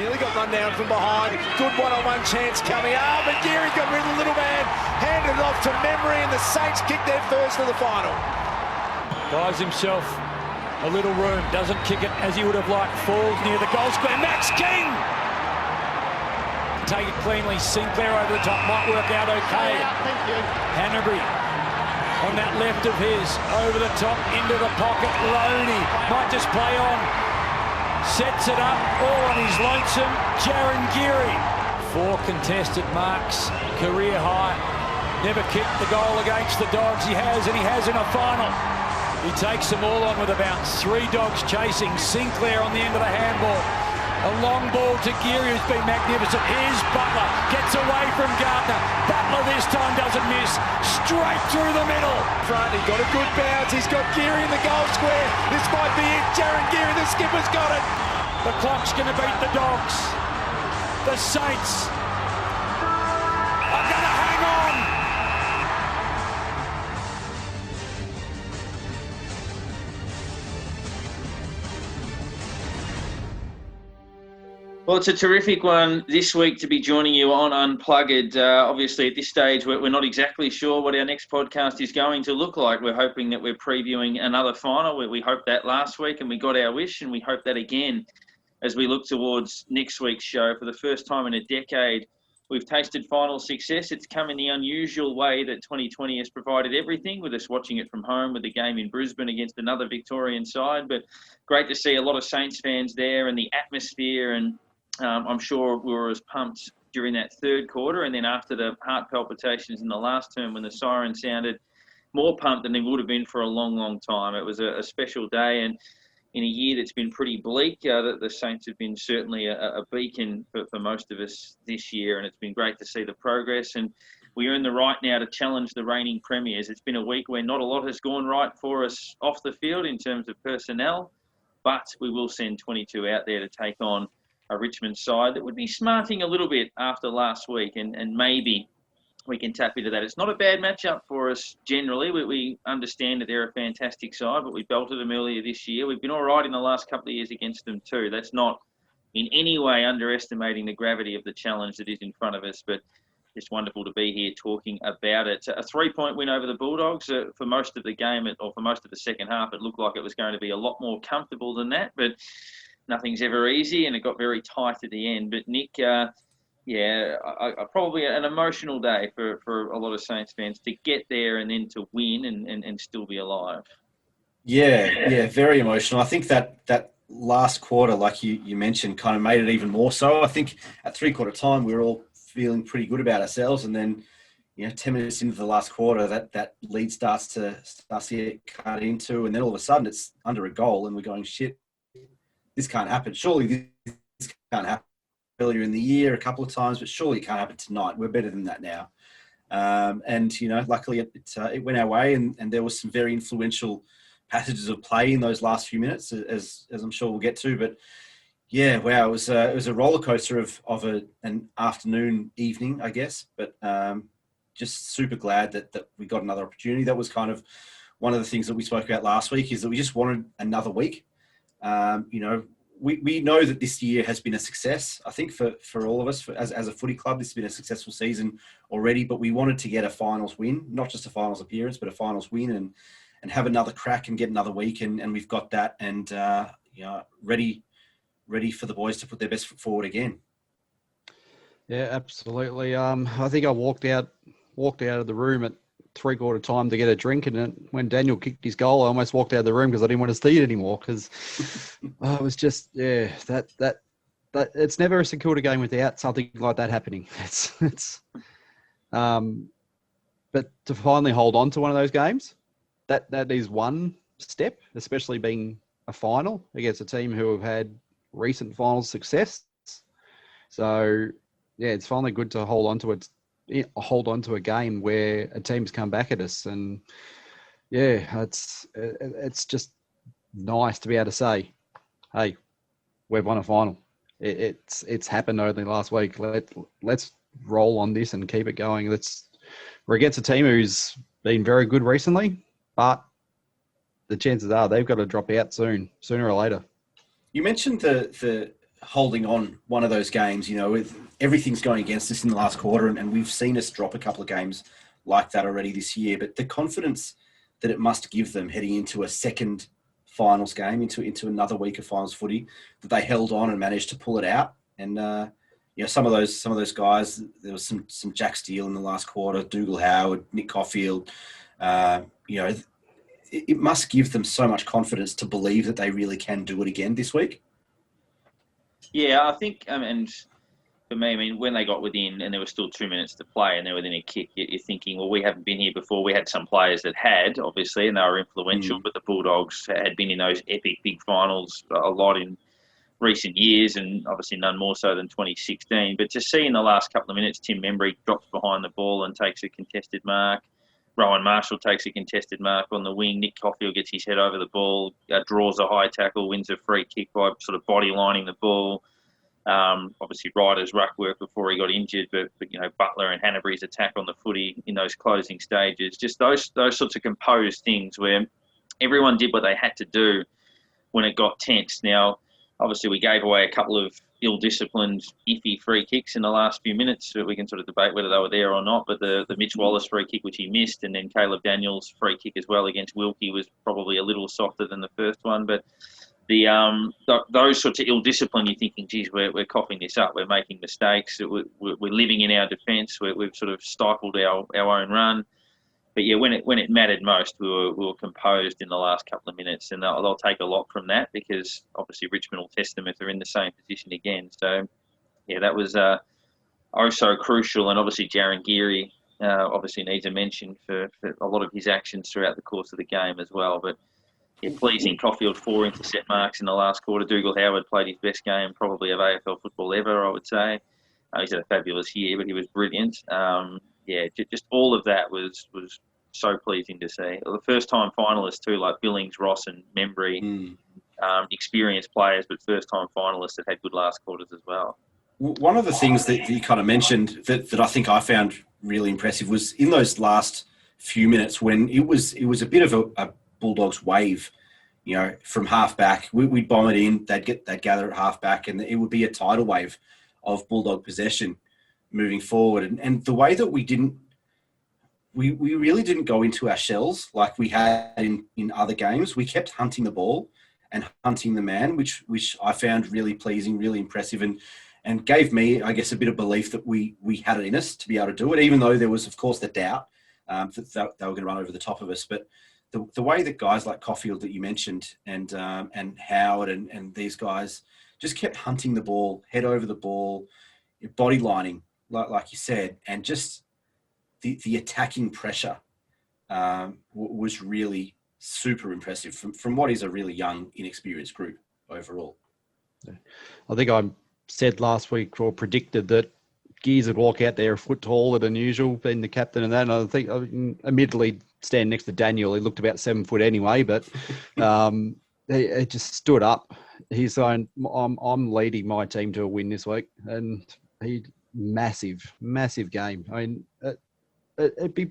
Nearly got run down from behind. Good one-on-one chance coming up, but Geary got rid of the little man, handed it off to Memory, and the Saints kick their first for the final. Buys himself a little room, doesn't kick it as he would have liked, falls near the goal square. Max King! Take it cleanly, Sinclair over the top, might work out okay. Thank you. Hanbury on that left of his, over the top, into the pocket. Loney might just play on. Sets it up, all on his lonesome. Jaron Geary. 4 contested marks, career high. Never kicked the goal against the Dogs. He has, and he has in a final. He takes them all on with about 3 Dogs chasing. Sinclair on the end of the handball. A long ball to Geary, who's been magnificent. Here's Butler, gets away from Gardner. Butler this time doesn't miss. Straight through the middle. Front, he got a good bounce. He's got Geary in the goal square. This might be it. Jaron Geary, the skipper's got it. The clock's going to beat the Dogs. The Saints are going to hang on. Well, it's a terrific one this week to be joining you on Unpluggered. Obviously, at this stage, we're not exactly sure what our next podcast is going to look like. We're hoping that we're previewing another final. We hoped that last week and we got our wish, and we hope that again as we look towards next week's show. For the first time in a decade, we've tasted final success. It's come in the unusual way that 2020 has provided everything, with us watching it from home with the game in Brisbane against another Victorian side. But great to see a lot of Saints fans there, and the atmosphere, and I'm sure we were as pumped during that third quarter, and then after the heart palpitations in the last term when the siren sounded, more pumped than they would have been for a long, long time. It was a special day, and in a year that's been pretty bleak, the Saints have been certainly a beacon for most of us this year, and it's been great to see the progress. And we earn the right now to challenge the reigning premiers. It's been a week where not a lot has gone right for us off the field in terms of personnel, but we will send 22 out there to take on a Richmond side that would be smarting a little bit after last week, and maybe we can tap into that. It's not a bad matchup for us generally. We understand that they're a fantastic side, but we belted them earlier this year. We've been all right in the last couple of years against them too. That's not in any way underestimating the gravity of the challenge that is in front of us, but it's wonderful to be here talking about it. A 3-point win over the Bulldogs for most of the game, or for most of the second half. It looked like it was going to be a lot more comfortable than that, but nothing's ever easy, and it got very tight at the end. But Nick, probably an emotional day for a lot of Saints fans to get there and then to win and still be alive. Yeah, very emotional. I think that last quarter, like you mentioned, kind of made it even more so. I think at 3/4 time, we were all feeling pretty good about ourselves, and then 10 minutes into the last quarter, that lead starts to get cut into, and then all of a sudden it's under a goal, and we're going, shit, this can't happen. Surely this can't happen. Earlier in the year a couple of times, but surely it can't happen tonight. We're better than that now. Luckily it went our way, and there was some very influential passages of play in those last few minutes, as I'm sure we'll get to. But yeah, wow, it was a roller coaster of an afternoon, evening, I guess. But just super glad that we got another opportunity. That was kind of one of the things that we spoke about last week, is that we just wanted another week. We know that this year has been a success. I think for all of us, as a footy club, this has been a successful season already, but we wanted to get a finals win, not just a finals appearance, but a finals win, and have another crack and get another week. And we've got that, and ready for the boys to put their best foot forward again. Yeah, absolutely. I think I walked out of the room at 3/4 time to get a drink, and then when Daniel kicked his goal, I almost walked out of the room because I didn't want to see it anymore, because it was just that it's never a St Kilda game without something like that happening. But to finally hold on to one of those games, that is one step, especially being a final against a team who have had recent final success. So yeah, it's finally good to hold on to a game where a team's come back at us, and yeah, it's just nice to be able to say, hey, we've won a final. It's happened only last week. Let's roll on this and keep it going. We're against a team who's been very good recently, but the chances are they've got to drop out sooner or later. You mentioned the holding on one of those games, with everything's going against us in the last quarter, and we've seen us drop a couple of games like that already this year. But the confidence that it must give them heading into a second finals game, into another week of finals footy, that they held on and managed to pull it out. And some of those guys, there was some Jack Steele in the last quarter, Dougal Howard, Nick Caulfield. It must give them so much confidence to believe that they really can do it again this week. Yeah, I think, and for me, when they got within, and there was still 2 minutes to play, and they're within a kick, you're thinking, well, we haven't been here before. We had some players that had, obviously, and they were influential, but the Bulldogs had been in those epic big finals a lot in recent years, and obviously none more so than 2016. But to see in the last couple of minutes, Tim Membry drops behind the ball and takes a contested mark. Rowan Marshall takes a contested mark on the wing. Nick Caulfield gets his head over the ball, draws a high tackle, wins a free kick by sort of body lining the ball. Obviously, Ryder's ruck work before he got injured, but Butler and Hanbury's attack on the footy in those closing stages. Just those sorts of composed things where everyone did what they had to do when it got tense. Now, obviously, we gave away a couple of ill-disciplined, iffy free kicks in the last few minutes. So we can sort of debate whether they were there or not. But the Mitch Wallace free kick, which he missed, and then Caleb Daniels' free kick as well against Wilkie was probably a little softer than the first one. But those sorts of ill-discipline, you're thinking, geez, we're coughing this up. We're making mistakes. We're living in our defence. We've sort of stifled our own run. But yeah, when it mattered most, we were composed in the last couple of minutes, and they'll take a lot from that, because obviously Richmond will test them if they're in the same position again. So yeah, that was so crucial, and obviously Jaron Geary obviously needs a mention for a lot of his actions throughout the course of the game as well. But yeah, pleasing. Caulfield 4 intercept marks in the last quarter. Dougal Howard played his best game probably of AFL football ever, I would say. He's had a fabulous year, but he was brilliant. Just all of that was so pleasing to see. The first-time finalists too, like Billings, Ross and Membry, experienced players, but first-time finalists that had good last quarters as well. One of the things that you kind of mentioned that I think I found really impressive was in those last few minutes when it was a bit of a Bulldogs wave, from half back. We'd bomb it in, they'd gather at half back, and it would be a tidal wave of Bulldog possession moving forward. And the way that we really didn't go into our shells like we had in other games. We kept hunting the ball and hunting the man, which I found really pleasing, really impressive, and gave me, I guess, a bit of belief that we had it in us to be able to do it, even though there was, of course, the doubt that they were going to run over the top of us. But the way that guys like Caulfield that you mentioned and Howard and these guys just kept hunting the ball, head over the ball, body lining, like you said, and just the attacking pressure was really super impressive from what is a really young, inexperienced group overall. I think I said last week or predicted that Gears would walk out there a foot taller than usual, being the captain and that. And I think, admittedly, standing next to Daniel, he looked about 7 foot anyway, but he just stood up. He's saying, I'm leading my team to a win this week. And massive game. I mean, it'd be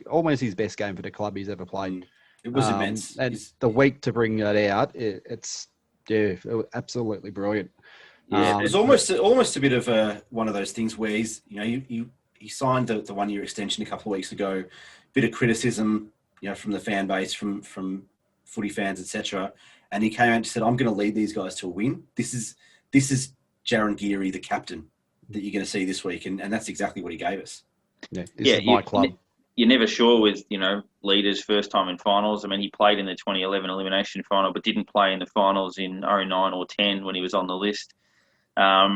almost his best game for the club he's ever played. It was immense. And the week to bring that out, it was absolutely brilliant. Yeah, it was almost a bit of one of those things where he signed the 1 year extension a couple of weeks ago. Bit of criticism, from the fan base, from footy fans, etc. And he came out and said, "I'm going to lead these guys to a win. This is Jaron Geary, the captain, that you're going to see this week," and that's exactly what he gave us. Yeah, this is my club. You're never sure with leaders first time in finals. I mean, he played in the 2011 elimination final, but didn't play in the finals in 09 or 10 when he was on the list. How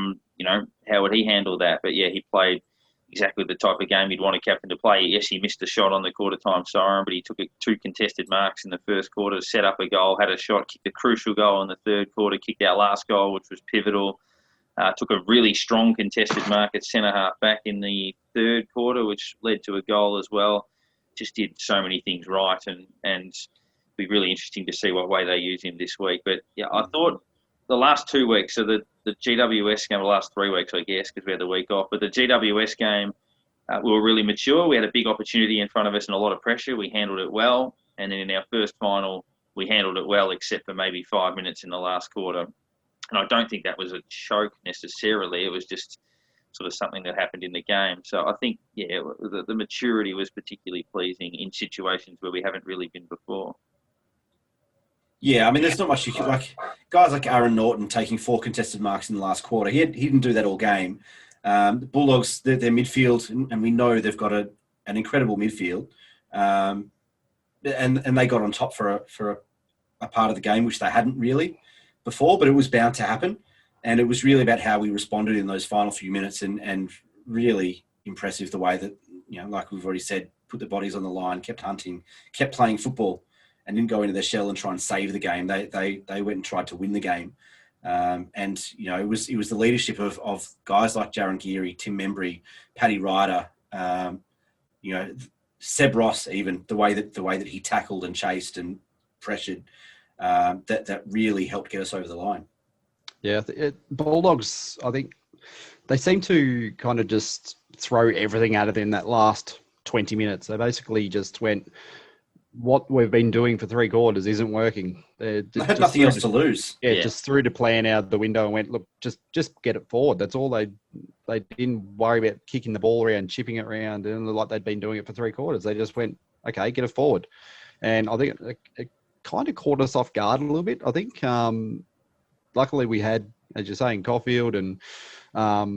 would he handle that? But yeah, he played exactly the type of game you'd want a captain to play. Yes, he missed a shot on the quarter time siren, but he took 2 contested marks in the first quarter, set up a goal, had a shot, kicked a crucial goal in the third quarter, kicked our last goal, which was pivotal. Took a really strong contested mark at centre half back in the third quarter, which led to a goal as well. Just did so many things right, and it'll be really interesting to see what way they use him this week. But yeah, I thought the last 2 weeks, so the GWS game, the last 3 weeks, I guess, because we had the week off, but the GWS game, we were really mature. We had a big opportunity in front of us and a lot of pressure. We handled it well. And then in our first final, we handled it well, except for maybe 5 minutes in the last quarter. And I don't think that was a choke necessarily. It was just sort of something that happened in the game. So I think, the maturity was particularly pleasing in situations where we haven't really been before. Yeah, I mean, there's not much you could, like, guys like Aaron Norton taking 4 contested marks in the last quarter. He didn't do that all game. The Bulldogs, their midfield, and we know they've got an incredible midfield, and they got on top for a part of the game, which they hadn't really before, but it was bound to happen. And it was really about how we responded in those final few minutes, and really impressive the way that, like we've already said, put the bodies on the line, kept hunting, kept playing football, and didn't go into their shell and try and save the game. They went and tried to win the game. And it was the leadership of guys like Jaron Geary, Tim Membry, Paddy Ryder, Seb Ross, even the way that he tackled and chased and pressured, that really helped get us over the line. Yeah, Bulldogs, I think they seem to kind of just throw everything at it in that last 20 minutes. They basically just went, what we've been doing for 3 quarters isn't working. They had nothing else to lose. Yeah, just threw the plan out the window and went, look, just get it forward. That's all. They didn't worry about kicking the ball around, chipping it around, and like they'd been doing it for 3 quarters. They just went, okay, get it forward. And I think it kind of caught us off guard a little bit. I think luckily we had, as you're saying, Caulfield and a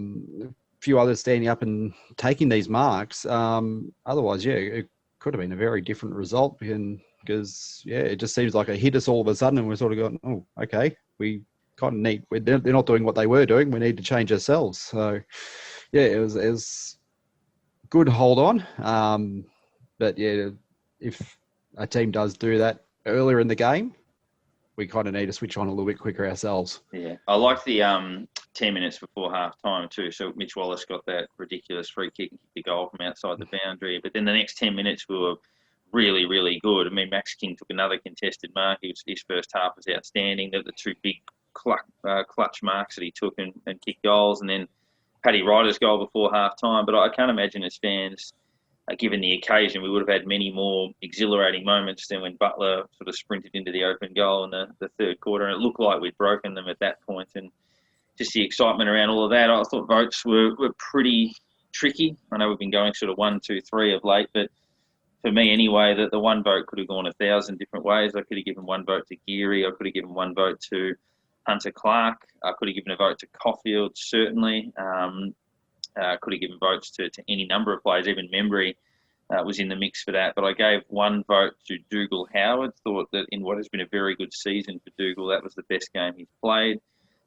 few others standing up and taking these marks. Otherwise, it could have been a very different result because it just seems like it hit us all of a sudden and we're sort of going, oh, okay, we kind of need, they're not doing what they were doing. We need to change ourselves. So, it was good hold on. But if a team does do that earlier in the game, we kind of need to switch on a little bit quicker ourselves. Yeah, I like the 10 minutes before half time too. So Mitch Wallace got that ridiculous free kick and kicked the goal from outside the boundary. But then the next 10 minutes we were really, really good. I mean, Max King took another contested mark. His first half was outstanding. The 2 big clutch marks that he took and kicked goals. And then Paddy Ryder's goal before half time. But I can't imagine as fans, given the occasion, we would have had many more exhilarating moments than when Butler sort of sprinted into the open goal in the third quarter. And it looked like we'd broken them at that point. And just the excitement around all of that, I thought votes were pretty tricky. I know we've been going sort of 1, 2, 3 of late, but for me anyway, the one vote could have gone 1,000 different ways. I could have given one vote to Geary. I could have given one vote to Hunter Clark. I could have given a vote to Caulfield, certainly. Could have given votes to any number of players. Even Membry was in the mix for that. But I gave one vote to Dougal Howard. Thought that in what has been a very good season for Dougal, that was the best game he's played.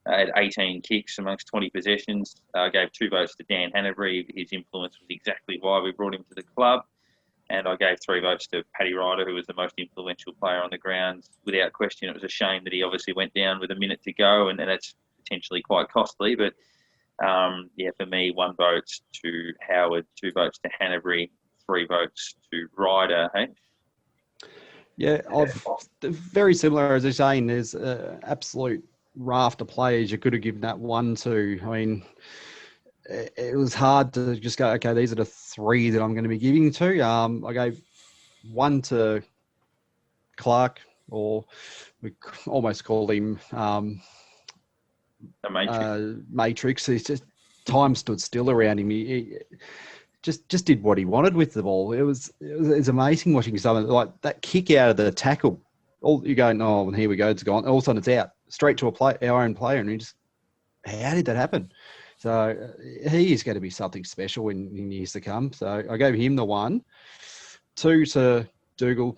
Had 18 kicks amongst 20 possessions. I gave 2 votes to Dan Hanbury. His influence was exactly why we brought him to the club. And I gave 3 votes to Paddy Ryder, who was the most influential player on the ground. Without question, it was a shame that he obviously went down with a minute to go, and that's potentially quite costly. But for me, 1 vote to Howard, 2 votes to Hanbury, 3 votes to Ryder. Hey? Yeah, very similar as you're saying. There's an absolute raft of players you could have given that one to. I mean, it was hard to just go, okay, these are the 3 that I'm going to be giving to. I gave 1 to Clark, or we almost called him Matrix. It's just time stood still around him. He just did what he wanted with the ball. It was amazing watching someone like that kick out of the tackle. All you go, oh, and here we go, it's gone. All of a sudden, it's out straight to our own player, and he just, how did that happen? So he is going to be something special in years to come. So I gave him the 1. 2 to Dougal.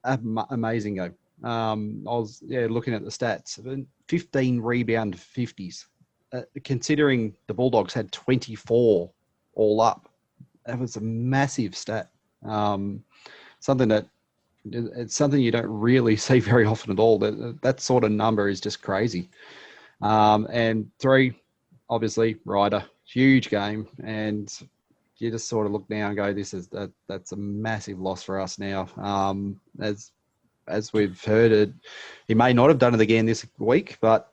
Amazing game. I was looking at the stats. 15 rebound 50s. Considering the Bulldogs had 24 all up, that was a massive stat. Something you don't really see very often at all. That sort of number is just crazy. And 3. Obviously, Ryder, huge game, and you just sort of look now and go, that's a massive loss for us now. As we've heard it, he may not have done it again this week, but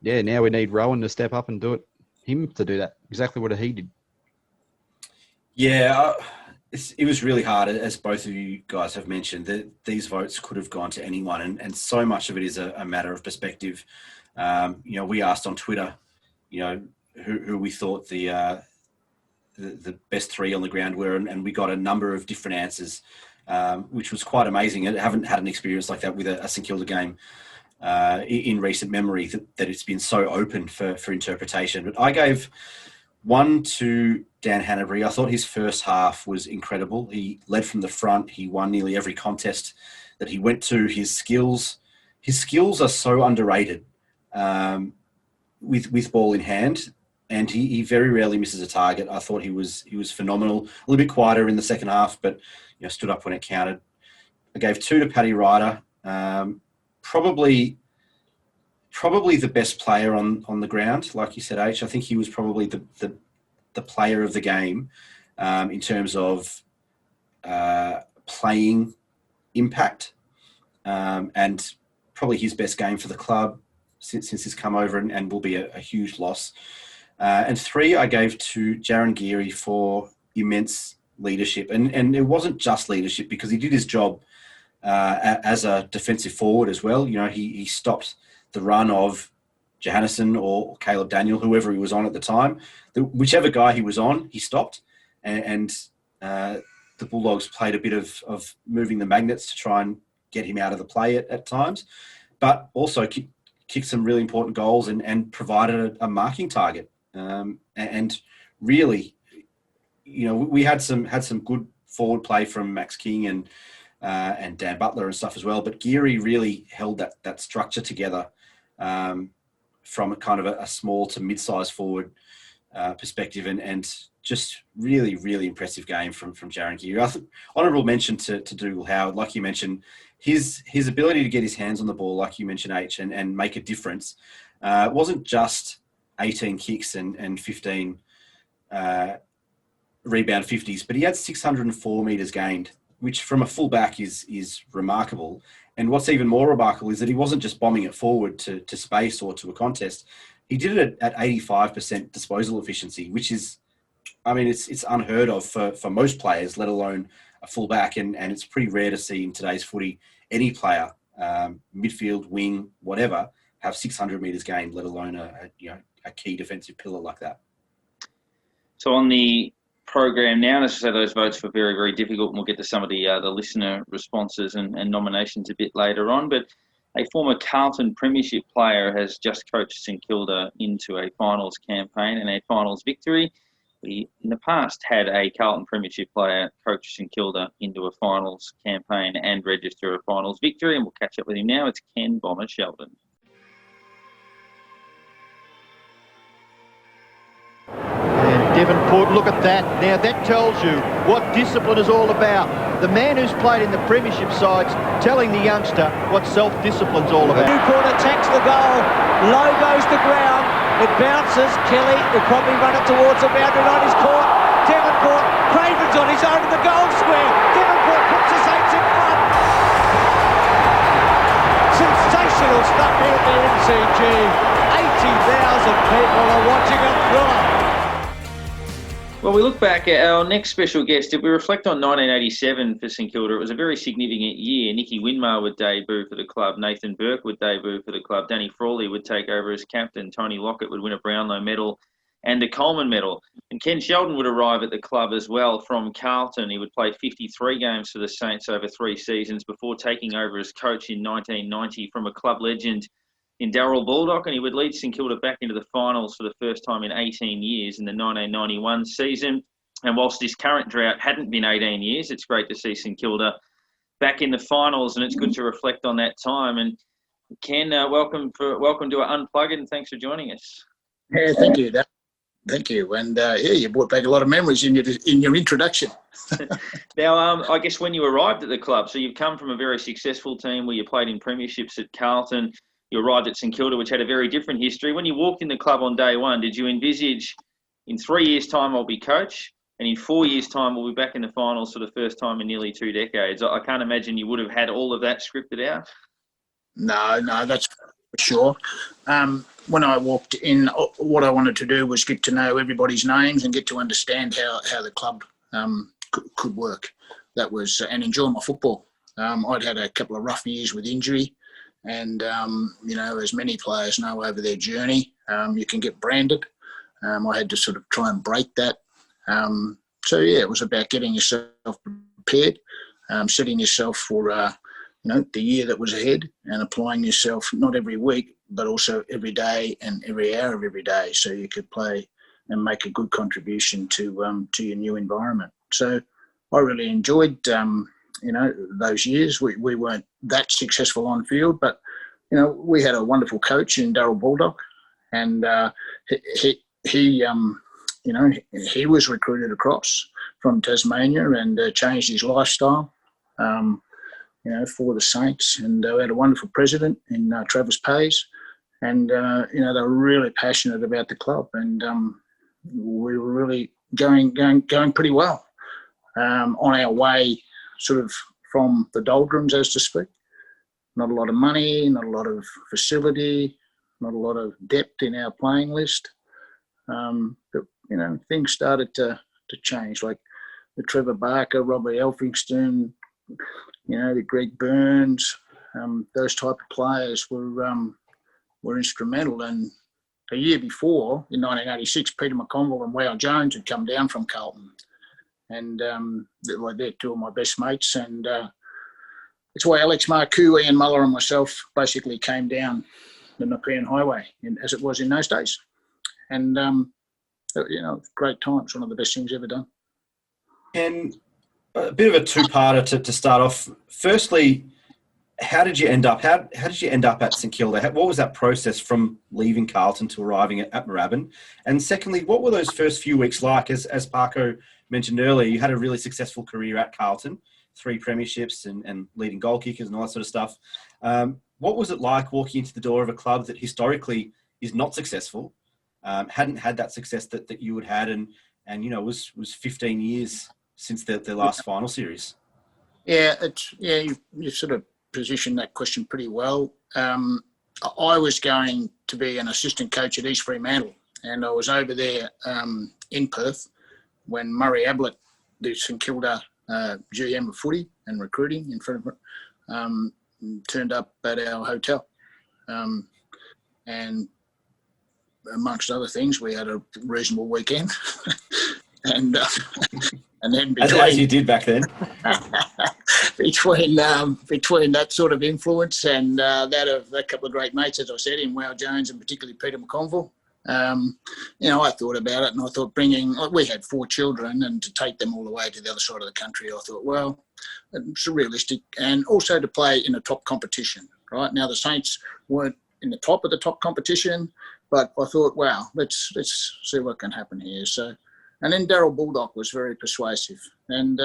now we need Rowan to step up and do that. Exactly what he did. Yeah, it was really hard, as both of you guys have mentioned, that these votes could have gone to anyone, and so much of it is a matter of perspective. We asked on Twitter, who we thought the best three on the ground were, and we got a number of different answers, which was quite amazing. I haven't had an experience like that with a St Kilda game in recent memory, that it's been so open for interpretation. But I gave one to Dan Hanbury. I thought his first half was incredible. He led from the front. He won nearly every contest that he went to. His skills are so underrated with ball in hand, and he very rarely misses a target. I thought he was phenomenal. A little bit quieter in the second half, but stood up when it counted. I gave two to Paddy Ryder. Probably the best player on the ground, like you said, H. I think he was probably the player of the game in terms of playing impact, and probably his best game for the club since he's come over, and will be a huge loss. And three, I gave to Jaron Geary for immense leadership, and it wasn't just leadership, because he did his job as a defensive forward as well. He stopped the run of Johannesson or Caleb Daniel, whoever he was on at the time. Whichever guy he was on, he stopped. And the Bulldogs played a bit of moving the magnets to try and get him out of the play at times, but also kicked some really important goals and provided a marking target. And really, we had some good forward play from Max King and Dan Butler and stuff as well. But Geary really held that structure together from a kind of a small to mid-sized forward perspective, and just really, really impressive game from Jaron Geary. Honourable mention to Dougal Howard, like you mentioned, his ability to get his hands on the ball, like you mentioned, H, and make a difference. It wasn't just 18 kicks and 15 rebound 50s, but he had 604 metres gained, which from a fullback is remarkable. And what's even more remarkable is that he wasn't just bombing it forward to space or to a contest. He did it at 85% disposal efficiency, which is, it's unheard of for most players, let alone a fullback. And it's pretty rare to see in today's footy any player, midfield, wing, whatever, have 600 metres gained, let alone a key defensive pillar like that. So on the program now, as I say, those votes were very, very difficult, and we'll get to some of the listener responses and nominations a bit later on. But a former Carlton premiership player has just coached St Kilda into a finals campaign and a finals victory. We, in the past, had a Carlton premiership player coach St Kilda into a finals campaign and register a finals victory, and we'll catch up with him now. It's Ken Bomber Sheldon. Devonport, look at that. Now that tells you what discipline is all about. The man who's played in the premiership sides telling the youngster what self-discipline's all about. Newport attacks the goal. Low goes the ground. It bounces. Kelly will probably run it towards the boundary line. He's caught. Devonport. Craven's on his own in the goal square. Devonport puts the Saints in front. Sensational stuff here at the MCG. 80,000 people are watching a thriller. Well, we look back at our next special guest. If we reflect on 1987 for St Kilda, it was a very significant year. Nicky Winmar would debut for the club. Nathan Burke would debut for the club. Danny Frawley would take over as captain. Tony Lockett would win a Brownlow medal and a Coleman medal. And Ken Sheldon would arrive at the club as well from Carlton. He would play 53 games for the Saints over 3 seasons before taking over as coach in 1990 from a club legend in Darryl Baldock, and he would lead St Kilda back into the finals for the first time in 18 years in the 1991 season. And whilst this current drought hadn't been 18 years, it's great to see St Kilda back in the finals, and it's good to reflect on that time. And Ken, welcome to Unplugged, and thanks for joining us. Yeah, thank you. Thank you. And you brought back a lot of memories in your introduction. Now, I guess when you arrived at the club, so you've come from a very successful team where you played in premierships at Carlton. You arrived at St Kilda, which had a very different history. When you walked in the club on day one, did you envisage in 3 years' time I'll be coach, and in 4 years' time we'll be back in the finals for the first time in nearly 2 decades? I can't imagine you would have had all of that scripted out. No, that's for sure. When I walked in, what I wanted to do was get to know everybody's names and get to understand how the club could work. That was and enjoy my football. I'd had a couple of rough years with injury. And, as many players know over their journey, you can get branded. I had to sort of try and break that. It was about getting yourself prepared, setting yourself for, the year that was ahead, and applying yourself not every week, but also every day and every hour of every day, so you could play and make a good contribution to your new environment. So I really enjoyed, those years. We weren't that successful on field, but, we had a wonderful coach in Daryl Bulldog, and he was recruited across from Tasmania and changed his lifestyle, for the Saints. And we had a wonderful president in Travis Pays, and, they were really passionate about the club, and we were really going pretty well on our way sort of from the doldrums, as to speak. Not a lot of money, not a lot of facility, not a lot of depth in our playing list. But, things started to change, like the Trevor Barker, Robbie Elphingston, the Greg Burns, those type of players were instrumental. And a year before, in 1986, Peter McConville and Wow Jones had come down from Carlton. And they're two of my best mates. And it's why Alex Marcoux, Ian Muller and myself basically came down the Nepean Highway, as it was in those days. And, great times, one of the best things ever done. And a bit of a two-parter to start off. Firstly, how did you end up? How did you end up at St Kilda? What was that process from leaving Carlton to arriving at Moorabbin? And secondly, what were those first few weeks like? As Parko mentioned earlier, you had a really successful career at Carlton, 3 premierships and leading goal kickers and all that sort of stuff. What was it like walking into the door of a club that historically is not successful, hadn't had that success that you had had, and was 15 years since their last final series? Yeah, you sort of positioned that question pretty well. I was going to be an assistant coach at East Fremantle, and I was over there in Perth when Murray Ablett, the St Kilda GM of footy and recruiting in front of turned up at our hotel. And amongst other things, we had a reasonable weekend. and then as you did back then. between that sort of influence and that of a couple of great mates, as I said, in Wow Jones and particularly Peter McConville, I thought about it, and I thought we had 4 children, and to take them all the way to the other side of the country, I thought, well, it's realistic, and also to play in a top competition. Right now, the Saints weren't in the top of the top competition, but I thought, wow, let's see what can happen here. So, and then Daryl Bulldog was very persuasive, and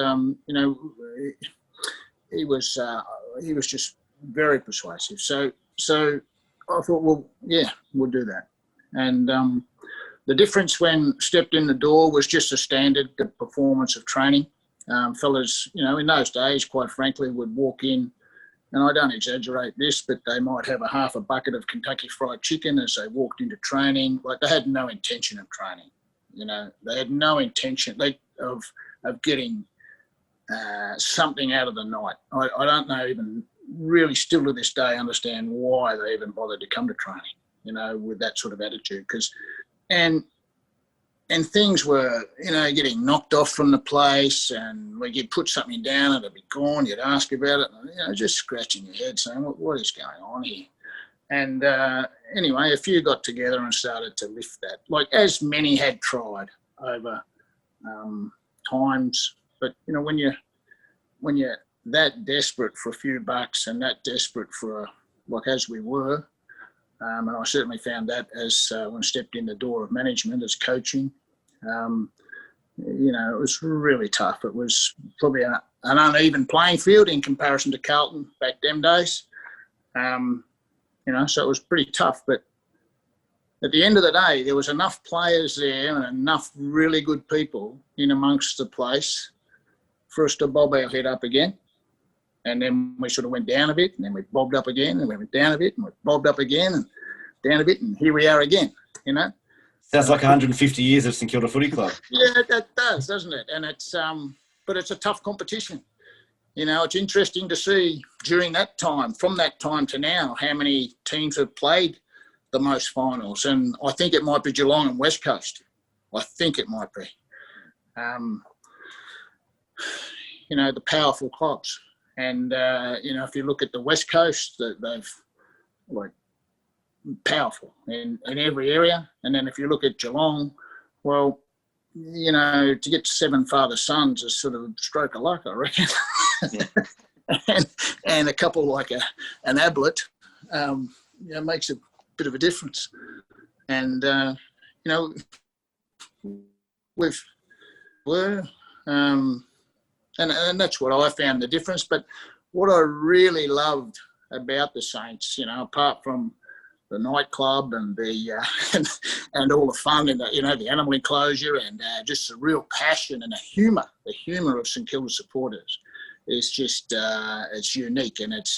he was just very persuasive. So I thought, well, yeah, we'll do that. And the difference when stepped in the door was just the standard, the performance of training. Fellas, in those days, quite frankly, would walk in, and I don't exaggerate this, but they might have a half a bucket of Kentucky Fried Chicken as they walked into training. Like, they had no intention of training. They had no intention of getting something out of the night. I don't know, even really still to this day, understand why they even bothered to come to training, with that sort of attitude. And things were, getting knocked off from the place, and when you'd put something down and it'd be gone, you'd ask about it, and, just scratching your head saying, what is going on here? And anyway, a few got together and started to lift that, like as many had tried over times. But, when you're that desperate for a few bucks and that desperate for, as we were, and I certainly found that as when I stepped in the door of management as coaching, it was really tough. It was probably an uneven playing field in comparison to Carlton back them days. So it was pretty tough. But at the end of the day, there was enough players there and enough really good people in amongst the place for us to bob our head up again. And then we sort of went down a bit, and then we bobbed up again, and we went down a bit, and we bobbed up again, and down a bit, and here we are again, Sounds like 150 years of St Kilda Footy Club. Yeah, that does, doesn't it? And it's but it's a tough competition. you know, it's interesting to see during that time, from that time to now, how many teams have played the most finals. And I think it might be Geelong and West Coast. I think it might be. You know, the powerful clubs. And, you know, if you look at the West Coast, they've, like, powerful in every area. And then if you look at Geelong, well, you know, to get 7 father sons is sort of a stroke of luck, I reckon. Yeah. and a couple like an Ablett, you know, makes a bit of a difference. And, you know, and that's what I found the difference. But what I really loved about the Saints, you know, apart from the nightclub and the and all the fun and the, you know, the animal enclosure and just the real passion and the humour of St Kilda supporters is just it's unique, and it's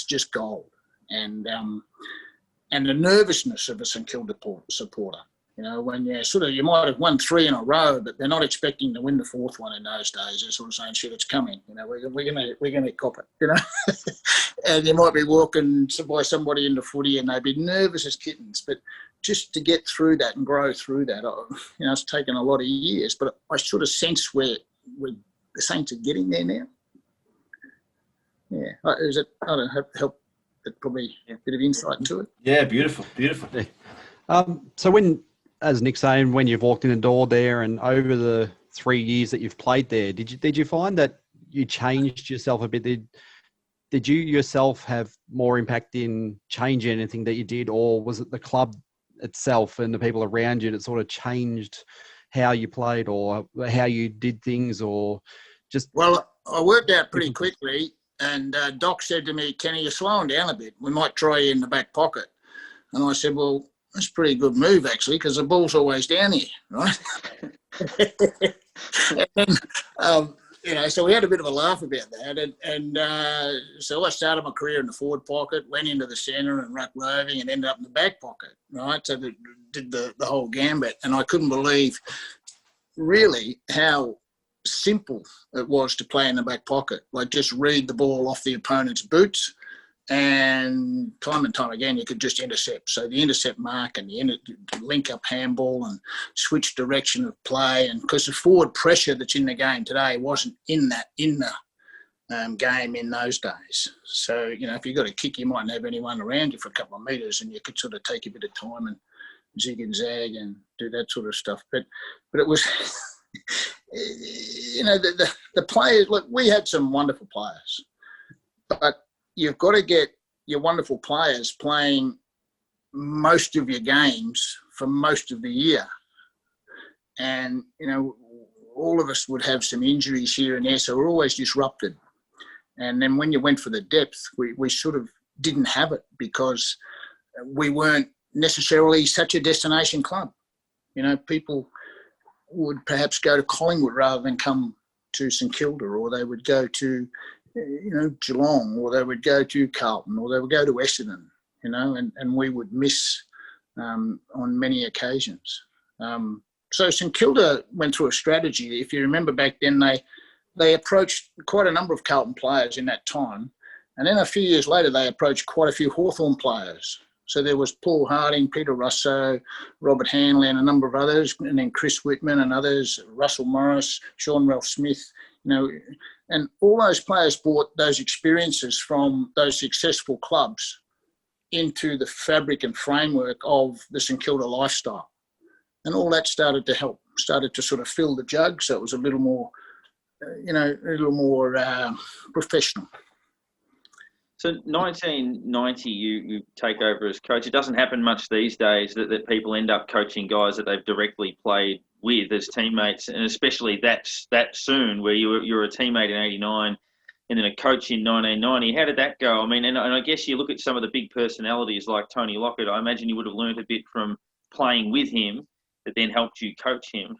just gold. And the nervousness of a St Kilda supporter. You know, when you might have won 3 in a row, but they're not expecting to win the 4th one in those days. They're sort of saying, "Shit, it's coming." You know, we're gonna cop it. You know, and you might be walking by somebody in the footy, and they'd be nervous as kittens. But just to get through that and grow through that, you know, it's taken a lot of years. But I sort of sense where the Saints are getting there now. Yeah, is it? I don't know, help. But probably a bit of insight into it. Yeah, beautiful. Yeah. So when, as Nick's saying, when you've walked in the door there and over the 3 years that you've played there, did you find that you changed yourself a bit? Did you yourself have more impact in changing anything that you did, or was it the club itself and the people around you that sort of changed how you played or how you did things, or just? Well, I worked out pretty quickly, and Doc said to me, "Kenny, you're slowing down a bit. We might try you in the back pocket." And I said, "Well, that's a pretty good move, actually, because the ball's always down here, right?" And, you know, so we had a bit of a laugh about that. And so I started my career in the forward pocket, went into the centre and ruck roving, and ended up in the back pocket, right? So did the whole gambit. And I couldn't believe really how simple it was to play in the back pocket. Like, just read the ball off the opponent's boots, and time again you could just intercept. So the intercept mark and the link up handball and switch direction of play, and because the forward pressure that's in the game today wasn't in the game in those days. So, you know, if you got a kick, you mightn't have anyone around you for a couple of metres, and you could sort of take a bit of time and zig and zag and do that sort of stuff. But it was you know, the players, look, we had some wonderful players, but you've got to get your wonderful players playing most of your games for most of the year. And, you know, all of us would have some injuries here and there, so we're always disrupted. And then when you went for the depth, we sort of didn't have it because we weren't necessarily such a destination club. You know, people would perhaps go to Collingwood rather than come to St Kilda, or they would go to, you know, Geelong, or they would go to Carlton, or they would go to Essendon, you know, and we would miss on many occasions. So St Kilda went through a strategy. If you remember back then, they approached quite a number of Carlton players in that time, and then a few years later they approached quite a few Hawthorn players. So there was Paul Harding, Peter Russo, Robert Hanley, and a number of others, and then Chris Whitman and others, Russell Morris, Sean Ralph Smith, you know, and all those players brought those experiences from those successful clubs into the fabric and framework of the St Kilda lifestyle. And all that started to help, started to sort of fill the jug, so it was a little more, you know, a little more professional. So 1990, you take over as coach. It doesn't happen much these days that people end up coaching guys that they've directly played with as teammates, and especially that soon, where you were a teammate in '89 and then a coach in 1990. How did that go? I mean, and I guess you look at some of the big personalities like Tony Lockett. I imagine you would have learned a bit from playing with him that then helped you coach him.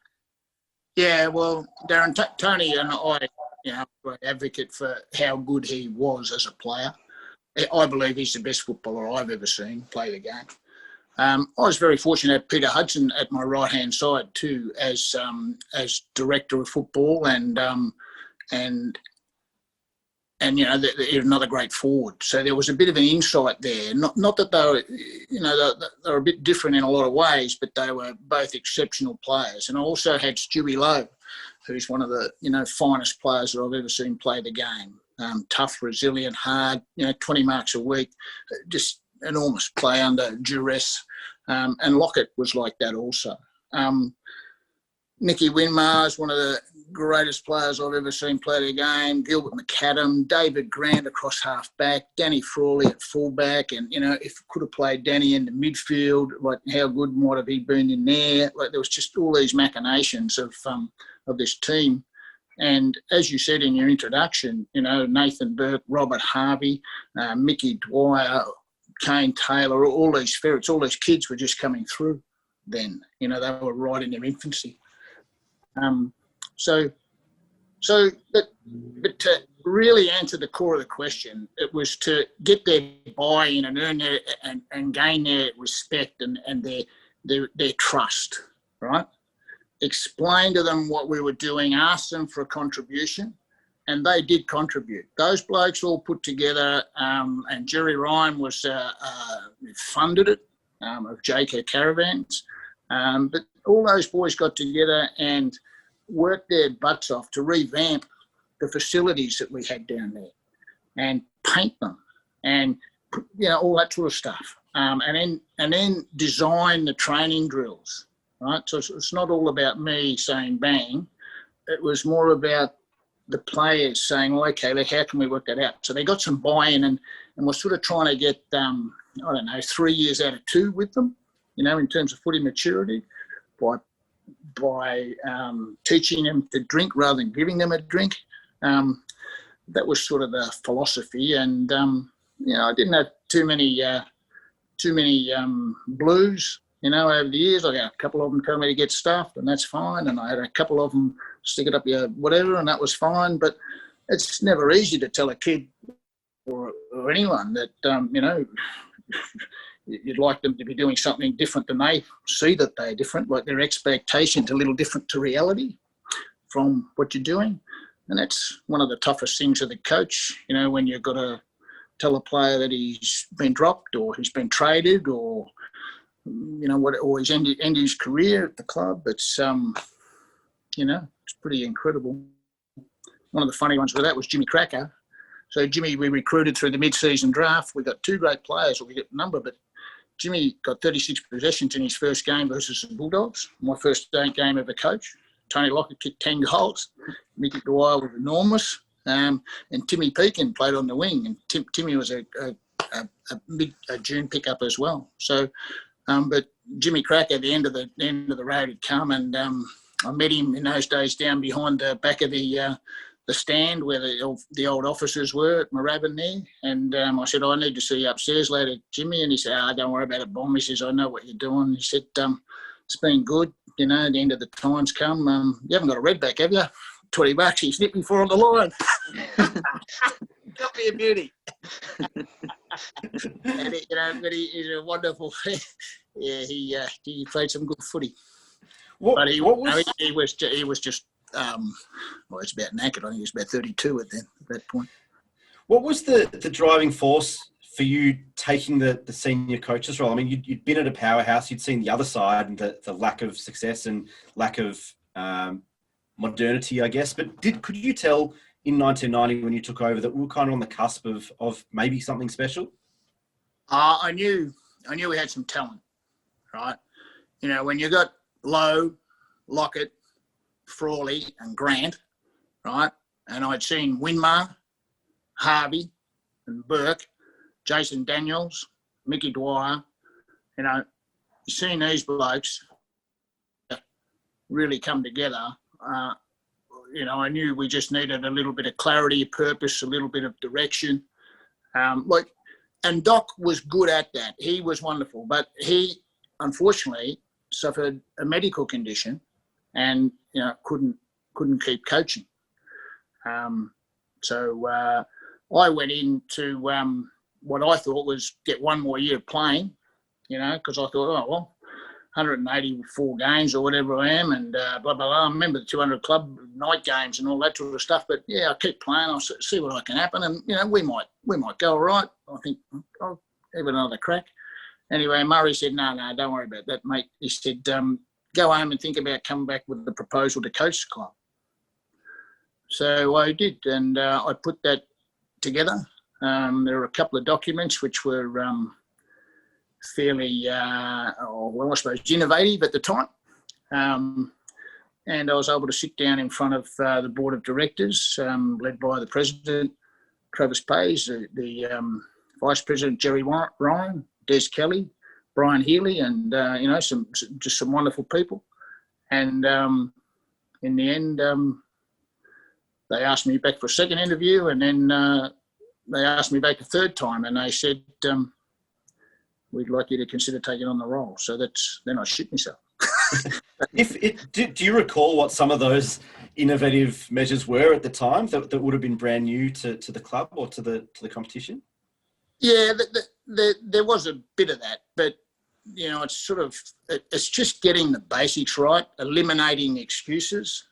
Yeah, well, Darren, Tony and I, you know, were an advocate for how good he was as a player. I believe he's the best footballer I've ever seen play the game. I was very fortunate to have Peter Hudson at my right-hand side too, as director of football, and they're another great forward. So there was a bit of an insight there. Not that they were, they were a bit different in a lot of ways, but they were both exceptional players. And I also had Stewie Lowe, who's one of the, finest players that I've ever seen play the game. Tough, resilient, hard, 20 marks a week, just enormous play under duress. And Lockett was like that also. Nicky Winmar's one of the greatest players I've ever seen play the game. Gilbert McAdam, David Grant across half-back, Danny Frawley at full-back. And, if could have played Danny in the midfield, like how good might have he been in there? Like there was just all these machinations of this team. And as you said in your introduction, Nathan Burke, Robert Harvey, Mickey Dwyer, Kane Taylor, all these ferrets, all these kids were just coming through then. They were right in their infancy. But to really answer the core of the question, it was to get their buy-in and earn their and gain their respect and their trust, right? Explain to them what we were doing, ask them for a contribution, and they did contribute. Those blokes all put together, and Jerry Ryan was funded it, of JK Caravans. But all those boys got together and worked their butts off to revamp the facilities that we had down there and paint them and, all that sort of stuff. And then design the training drills, right? So it's not all about me saying bang. It was more about the players saying, well, okay, how can we work that out? So they got some buy-in and we're sort of trying to get, 3 years out of 2 with them, in terms of footy maturity by teaching them to drink rather than giving them a drink. That was sort of the philosophy. And, I didn't have too many blues, over the years. I got a couple of them tell me to get stuffed, and that's fine. And I had a couple of them stick it up your whatever, and that was fine. But it's never easy to tell a kid or anyone that, you'd like them to be doing something different than they see that they're different, like their expectations a little different to reality from what you're doing. And that's one of the toughest things as a coach, when you've got to tell a player that he's been dropped or he's been traded or, or he's ended his career at the club. It's, it's pretty incredible. One of the funny ones with that was Jimmy Cracker. So Jimmy, we recruited through the mid-season draft. We got 2 great players, or we got a number, but Jimmy got 36 possessions in his first game versus the Bulldogs. My first game as a coach. Tony Lockett kicked 10 goals. Mickey Dwyer was enormous. And Timmy Pekin played on the wing. And Timmy was a June pickup as well. So, but Jimmy Cracker at the end of the road had come, and I met him in those days down behind the back of the stand where the old officers were at Moorabbin there. And I said, I need to see you upstairs later, Jimmy. And he said, don't worry about it, Bomb. He says, I know what you're doing. He said, it's been good. The end of the time's come. You haven't got a redback, have you? $20. He snipped me 4 on the line. Got me a beauty. And but he's a wonderful. Yeah, he played some good footy. But he was just. It's about knackered. I think he was about 32 at that point. What was the driving force for you taking the senior coach's role? I mean, you'd been at a powerhouse. You'd seen the other side and the lack of success and lack of modernity, I guess. But could you tell in 1990 when you took over that we were kind of on the cusp of maybe something special? I knew we had some talent, right? When you got Lowe, Lockett, Frawley and Grant, right? And I'd seen Winmar, Harvey and Burke, Jason Daniels, Mickey Dwyer. You've seen these blokes really come together. I knew we just needed a little bit of clarity, purpose, a little bit of direction. And Doc was good at that. He was wonderful, but he unfortunately suffered a medical condition and couldn't keep coaching. So I went into what I thought was get one more year playing, because I thought, 184 games or whatever I am, and blah, blah, blah. I remember the 200 club night games and all that sort of stuff. But, yeah, I keep playing. I'll see what I can happen. And, you know, we might go all right. I think I'll have another crack. Anyway, Murray said, no, don't worry about that, mate. He said, go home and think about coming back with the proposal to coach the club. So I did, and I put that together. There were a couple of documents which were fairly, I suppose, innovative at the time. And I was able to sit down in front of the board of directors, led by the president, Travis Pays, the vice president, Jerry Ryan, Des Kelly, Brian Healy, and, some wonderful people. And in the end, they asked me back for a second interview, and then they asked me back a third time, and they said, we'd like you to consider taking on the role. So then I shit myself. Do you recall what some of those innovative measures were at the time that would have been brand new to the club or to the competition? Yeah, there was a bit of that, but you know, it's just getting the basics right, eliminating excuses.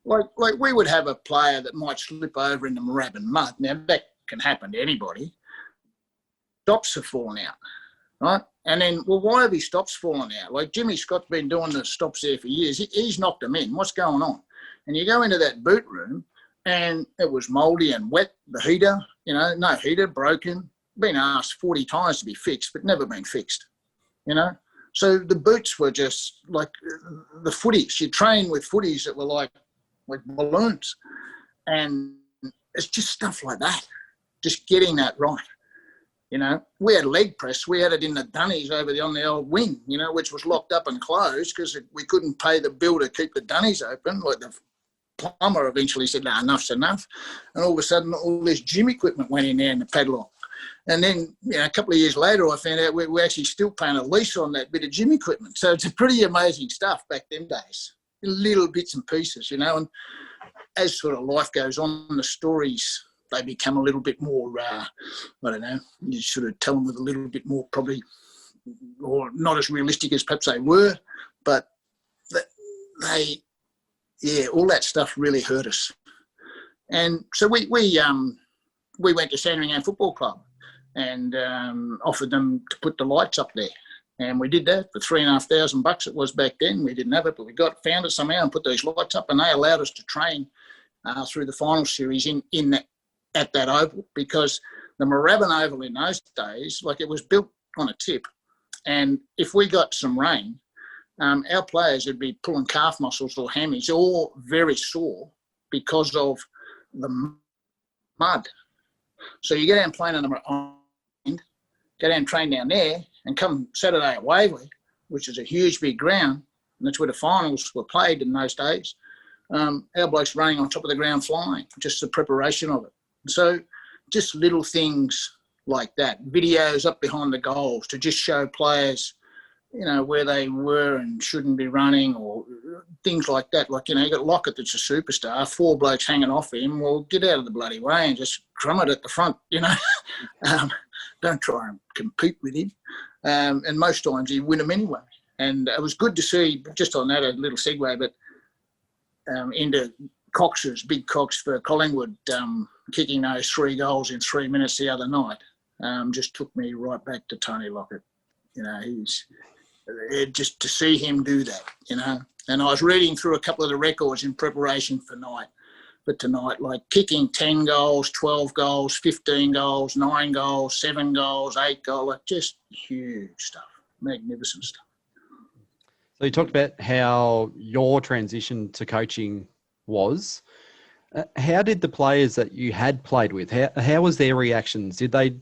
Like we would have a player that might slip over in the Moorabbin mud. Now that can happen to anybody. Stops have fallen out, right? And then, well, why have his stops fallen out? Like Jimmy Scott's been doing the stops there for years. He's knocked them in. What's going on? And you go into that boot room, and it was mouldy and wet. The heater, no heater, broken. Been asked 40 times to be fixed, but never been fixed. So the boots were just like the footies. You train with footies that were like balloons, and it's just stuff like that. Just getting that right. We had leg press. We had it in the dunnies on the old wing, which was locked up and closed because we couldn't pay the bill to keep the dunnies open. Like the plumber eventually said, "No, enough's enough." And all of a sudden, all this gym equipment went in there in the padlock. And then, a couple of years later, I found out we're actually still paying a lease on that bit of gym equipment. So it's a pretty amazing stuff back them days. Little bits and pieces, and as sort of life goes on, the stories, they become a little bit more, I don't know, you sort of tell them with a little bit more probably, or not as realistic as perhaps they were, but all that stuff really hurt us. And so we went to Sandringham Football Club and offered them to put the lights up there. And we did that for $3,500 it was back then. We didn't have it, but we found it somehow and put those lights up, and they allowed us to train through the final series at that oval, because the Moorabbin Oval in those days, it was built on a tip. And if we got some rain, our players would be pulling calf muscles or hammies, all very sore because of the mud. So you get down playing on go down and train down there, and come Saturday at Waverley, which is a huge big ground, and that's where the finals were played in those days, our blokes running on top of the ground flying, just the preparation of it. So just little things like that, videos up behind the goals to just show players, where they were and shouldn't be running, or things like that. You got Lockett that's a superstar, 4 blokes hanging off him. Well, get out of the bloody way and just drum it at the front, Don't try and compete with him. And most times you win them anyway. And it was good to see, just on that, a little segue, but into Cox's, big Cox for Collingwood, kicking those 3 goals in 3 minutes the other night, just took me right back to Tony Lockett. Just to see him do that, And I was reading through a couple of the records in preparation for tonight, like kicking 10 goals, 12 goals, 15 goals, 9 goals, 7 goals, 8 goals, just huge stuff, magnificent stuff. So you talked about how your transition to coaching was. How did the players that you had played with, how was their reactions? Did they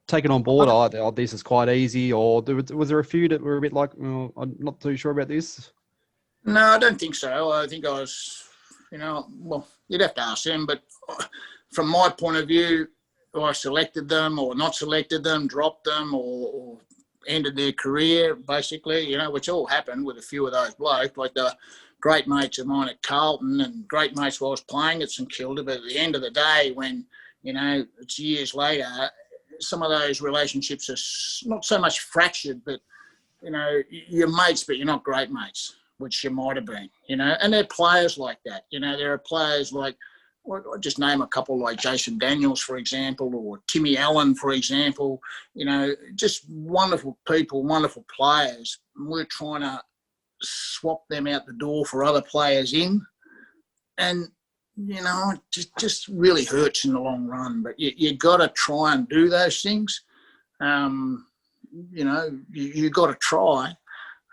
take it on board? Oh, this is quite easy, or was there a few that were a bit like, I'm not too sure about this? No, I don't think so. I think I was, well, you'd have to ask them, but from my point of view, I selected them or not selected them, dropped them or ended their career, basically, which all happened with a few of those blokes, like the great mates of mine at Carlton and great mates while I was playing at St Kilda. But at the end of the day, when, it's years later, some of those relationships are not so much fractured, but you know, you're mates, but you're not great mates, which you might have been, you know. And there are players like that. You know, there are players like, well, I'll just name a couple like Jason Daniels, for example, or Timmy Allen, for example. You know, just wonderful people, wonderful players. We're trying to swap them out the door for other players in. And, you know, it just really hurts in the long run. But you got to try and do those things. You know, you got to try,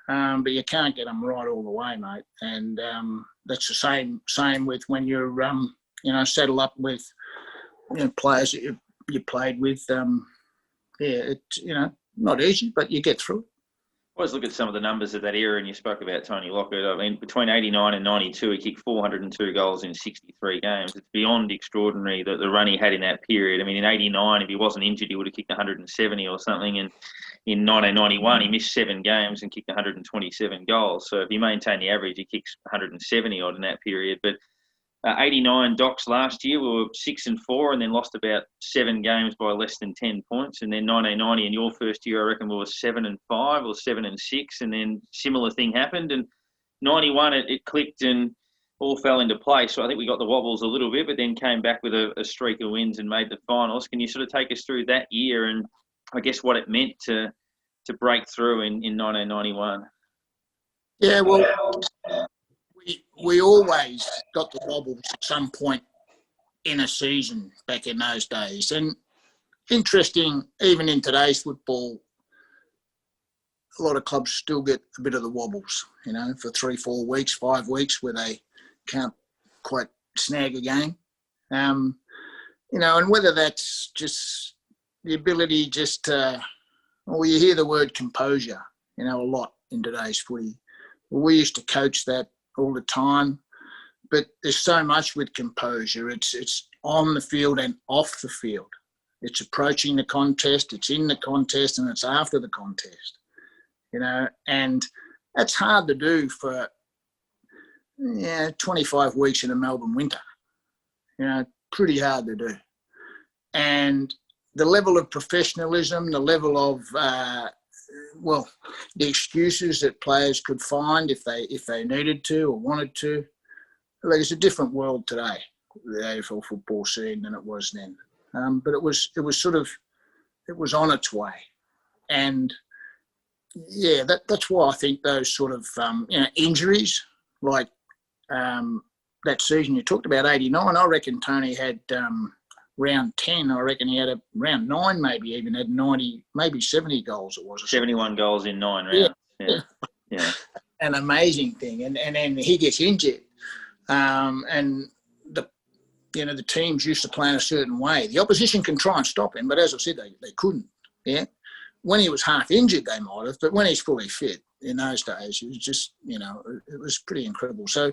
but you can't get them right all the way, mate. And that's the same with when you're, you know, settle up with, you know, players that you played with. It's, you know, not easy, but you get through it. Always look at some of the numbers of that era, and you spoke about Tony Lockett. I mean, between 89 and 92, he kicked 402 goals in 63 games. It's beyond extraordinary that the run he had in that period. I mean, in 89, if he wasn't injured, he would have kicked 170 or something. And in 1991, he missed 7 games and kicked 127 goals. So if you maintain the average, he kicks 170 odd in that period. But 89 Docs last year, we were 6-4 and then lost about 7 games by less than 10 points. And then 1990 in your first year, I reckon we were 7-5 or 7-6. And then similar thing happened. And 91, it clicked and all fell into place. So I think we got the wobbles a little bit, but then came back with a streak of wins and made the finals. Can you sort of take us through that year and I guess what it meant to break through in 1991? Yeah, well, we always got the wobbles at some point in a season back in those days. And interesting, even in today's football, a lot of clubs still get a bit of the wobbles, you know, for 3, 4 weeks, 5 weeks where they can't quite snag a game. You know, and whether that's just the ability just to, well, you hear the word composure, you know, a lot in today's footy. Well, we used to coach that all the time, but there's so much with composure. It's on the field and off the field. It's approaching the contest, it's in the contest, and it's after the contest. You know, and that's hard to do for 25 weeks in a Melbourne winter. You know, pretty hard to do. And the level of professionalism, the level of the excuses that players could find if they needed to or wanted to. Like, it's a different world today, the AFL football scene, than it was then. But it was on its way, and yeah, that's why I think those sort of injuries, like that season you talked about, 89. I reckon Tony had round 10. I reckon he had a round 9, maybe even had 90, maybe 70 goals. It was 71 goals in 9 rounds. Yeah. An amazing thing, and then he gets injured, and the teams used to play in a certain way. The opposition can try and stop him, but as I said, they couldn't. Yeah. When he was half injured, they might have, but when he's fully fit in those days, it was just, you know, it was pretty incredible. So,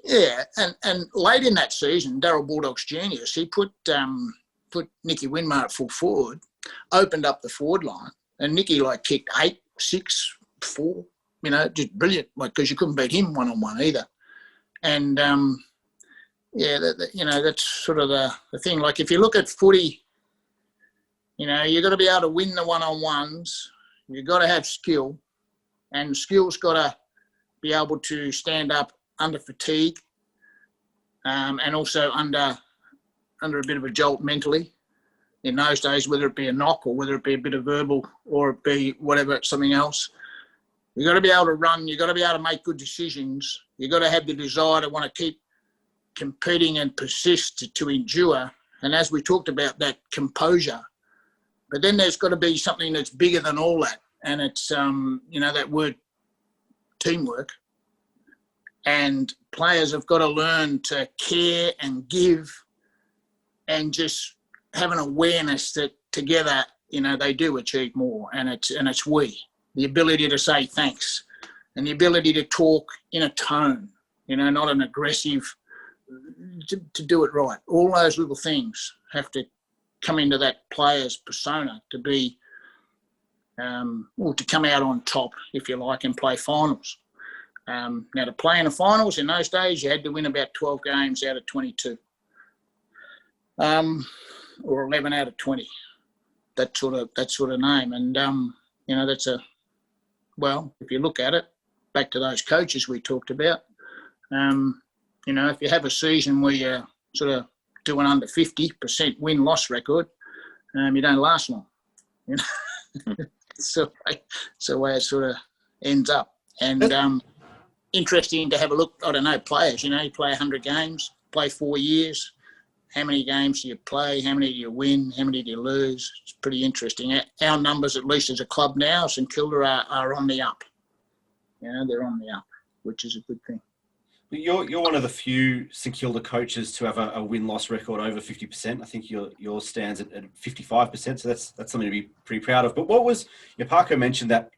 yeah, and late in that season, Darryl Bulldogs Genius, he put Nicky Winmar at full forward, opened up the forward line, and Nicky kicked 8, 6, 4, you know, just brilliant, because you couldn't beat him one-on-one either. And, that's sort of the thing. Like, if you look at footy, you know, you've got to be able to win the one-on-ones. You've got to have skill, and skill's got to be able to stand up under fatigue, and also under a bit of a jolt mentally. In those days, whether it be a knock or whether it be a bit of verbal or it be whatever, something else, you've got to be able to run. You've got to be able to make good decisions. You've got to have the desire to want to keep competing and persist to endure. And as we talked about, that composure. But then there's got to be something that's bigger than all that. And it's, that word teamwork. And players have got to learn to care and give and just have an awareness that together, you know, they do achieve more. And it's we. The ability to say thanks and the ability to talk in a tone, you know, not an aggressive, to do it right. All those little things have to come into that player's persona to be, to come out on top, if you like, and play finals. Now, to play in the finals in those days, you had to win about 12 games out of 22, or 11 out of 20. That sort of name, and that's well, if you look at it, back to those coaches we talked about, you know, if you have a season where you're sort of doing under 50% win-loss record, you don't last long. You know? So it's the way it sort of ends up. And interesting to have a look, I don't know, players, you know, you play 100 games, play 4 years. How many games do you play? How many do you win? How many do you lose? It's pretty interesting. Our numbers, at least as a club now, St Kilda are on the up. You know, they're on the up, which is a good thing. You're one of the few St Kilda coaches to have a win-loss record over 50%. I think yours stands at 55%, so that's something to be pretty proud of. But what was, Parko mentioned that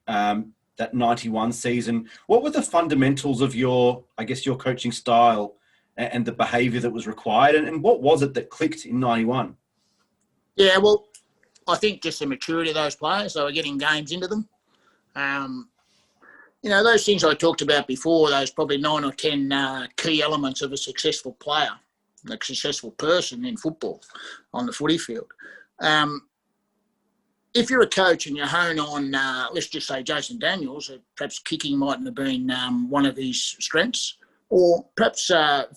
that 91 season. What were the fundamentals of your coaching style and the behaviour that was required, and what was it that clicked in 91? Yeah, well, I think just the maturity of those players. They were getting games into them. You know, those things I talked about before, those probably 9 or 10 key elements of a successful player, a successful person in football on the footy field. If you're a coach and you hone on, let's just say Jason Daniels, perhaps kicking mightn't have been one of his strengths, or perhaps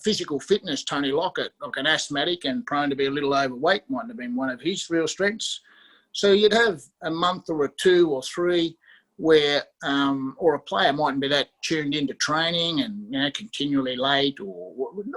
physical fitness, Tony Lockett, like an asthmatic and prone to be a little overweight, mightn't have been one of his real strengths. So you'd have a month or 2 or 3 where, or a player mightn't be that tuned into training and, you know, continually late, or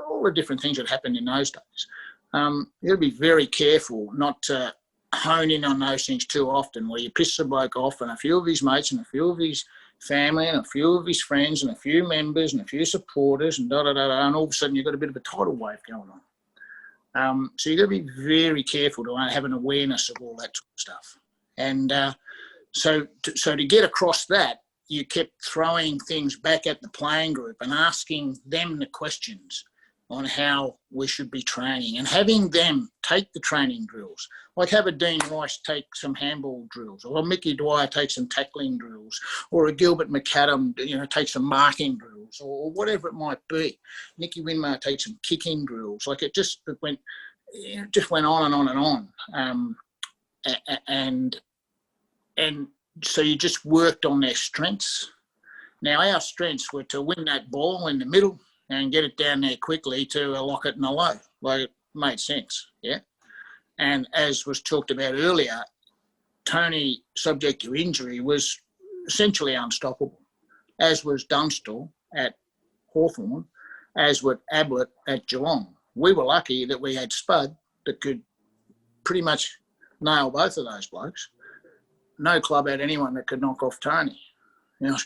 all the different things that happened in those days. You've got to be very careful not to hone in on those things too often, where you piss the bloke off and a few of his mates and a few of his family and a few of his friends and a few members and a few supporters and and all of a sudden you've got a bit of a tidal wave going on. So you've got to be very careful to have an awareness of all that sort of stuff. And so to get across that, you kept throwing things back at the playing group and asking them the questions on how we should be training and having them take the training drills. Like have a Dean Rice take some handball drills, or a Mickey Dwyer take some tackling drills, or a Gilbert McAdam, you know, take some marking drills, or whatever it might be. Nicky Winmar take some kicking drills. Like it went on and on and on. And so you just worked on their strengths. Now our strengths were to win that ball in the middle and get it down there quickly to a Lockett and a Low. Like it made sense, yeah? And as was talked about earlier, Tony, subject to injury, was essentially unstoppable, as was Dunstall at Hawthorn, as was Ablett at Geelong. We were lucky that we had Spud that could pretty much nail both of those blokes. No club had anyone that could knock off Tony. You know, it's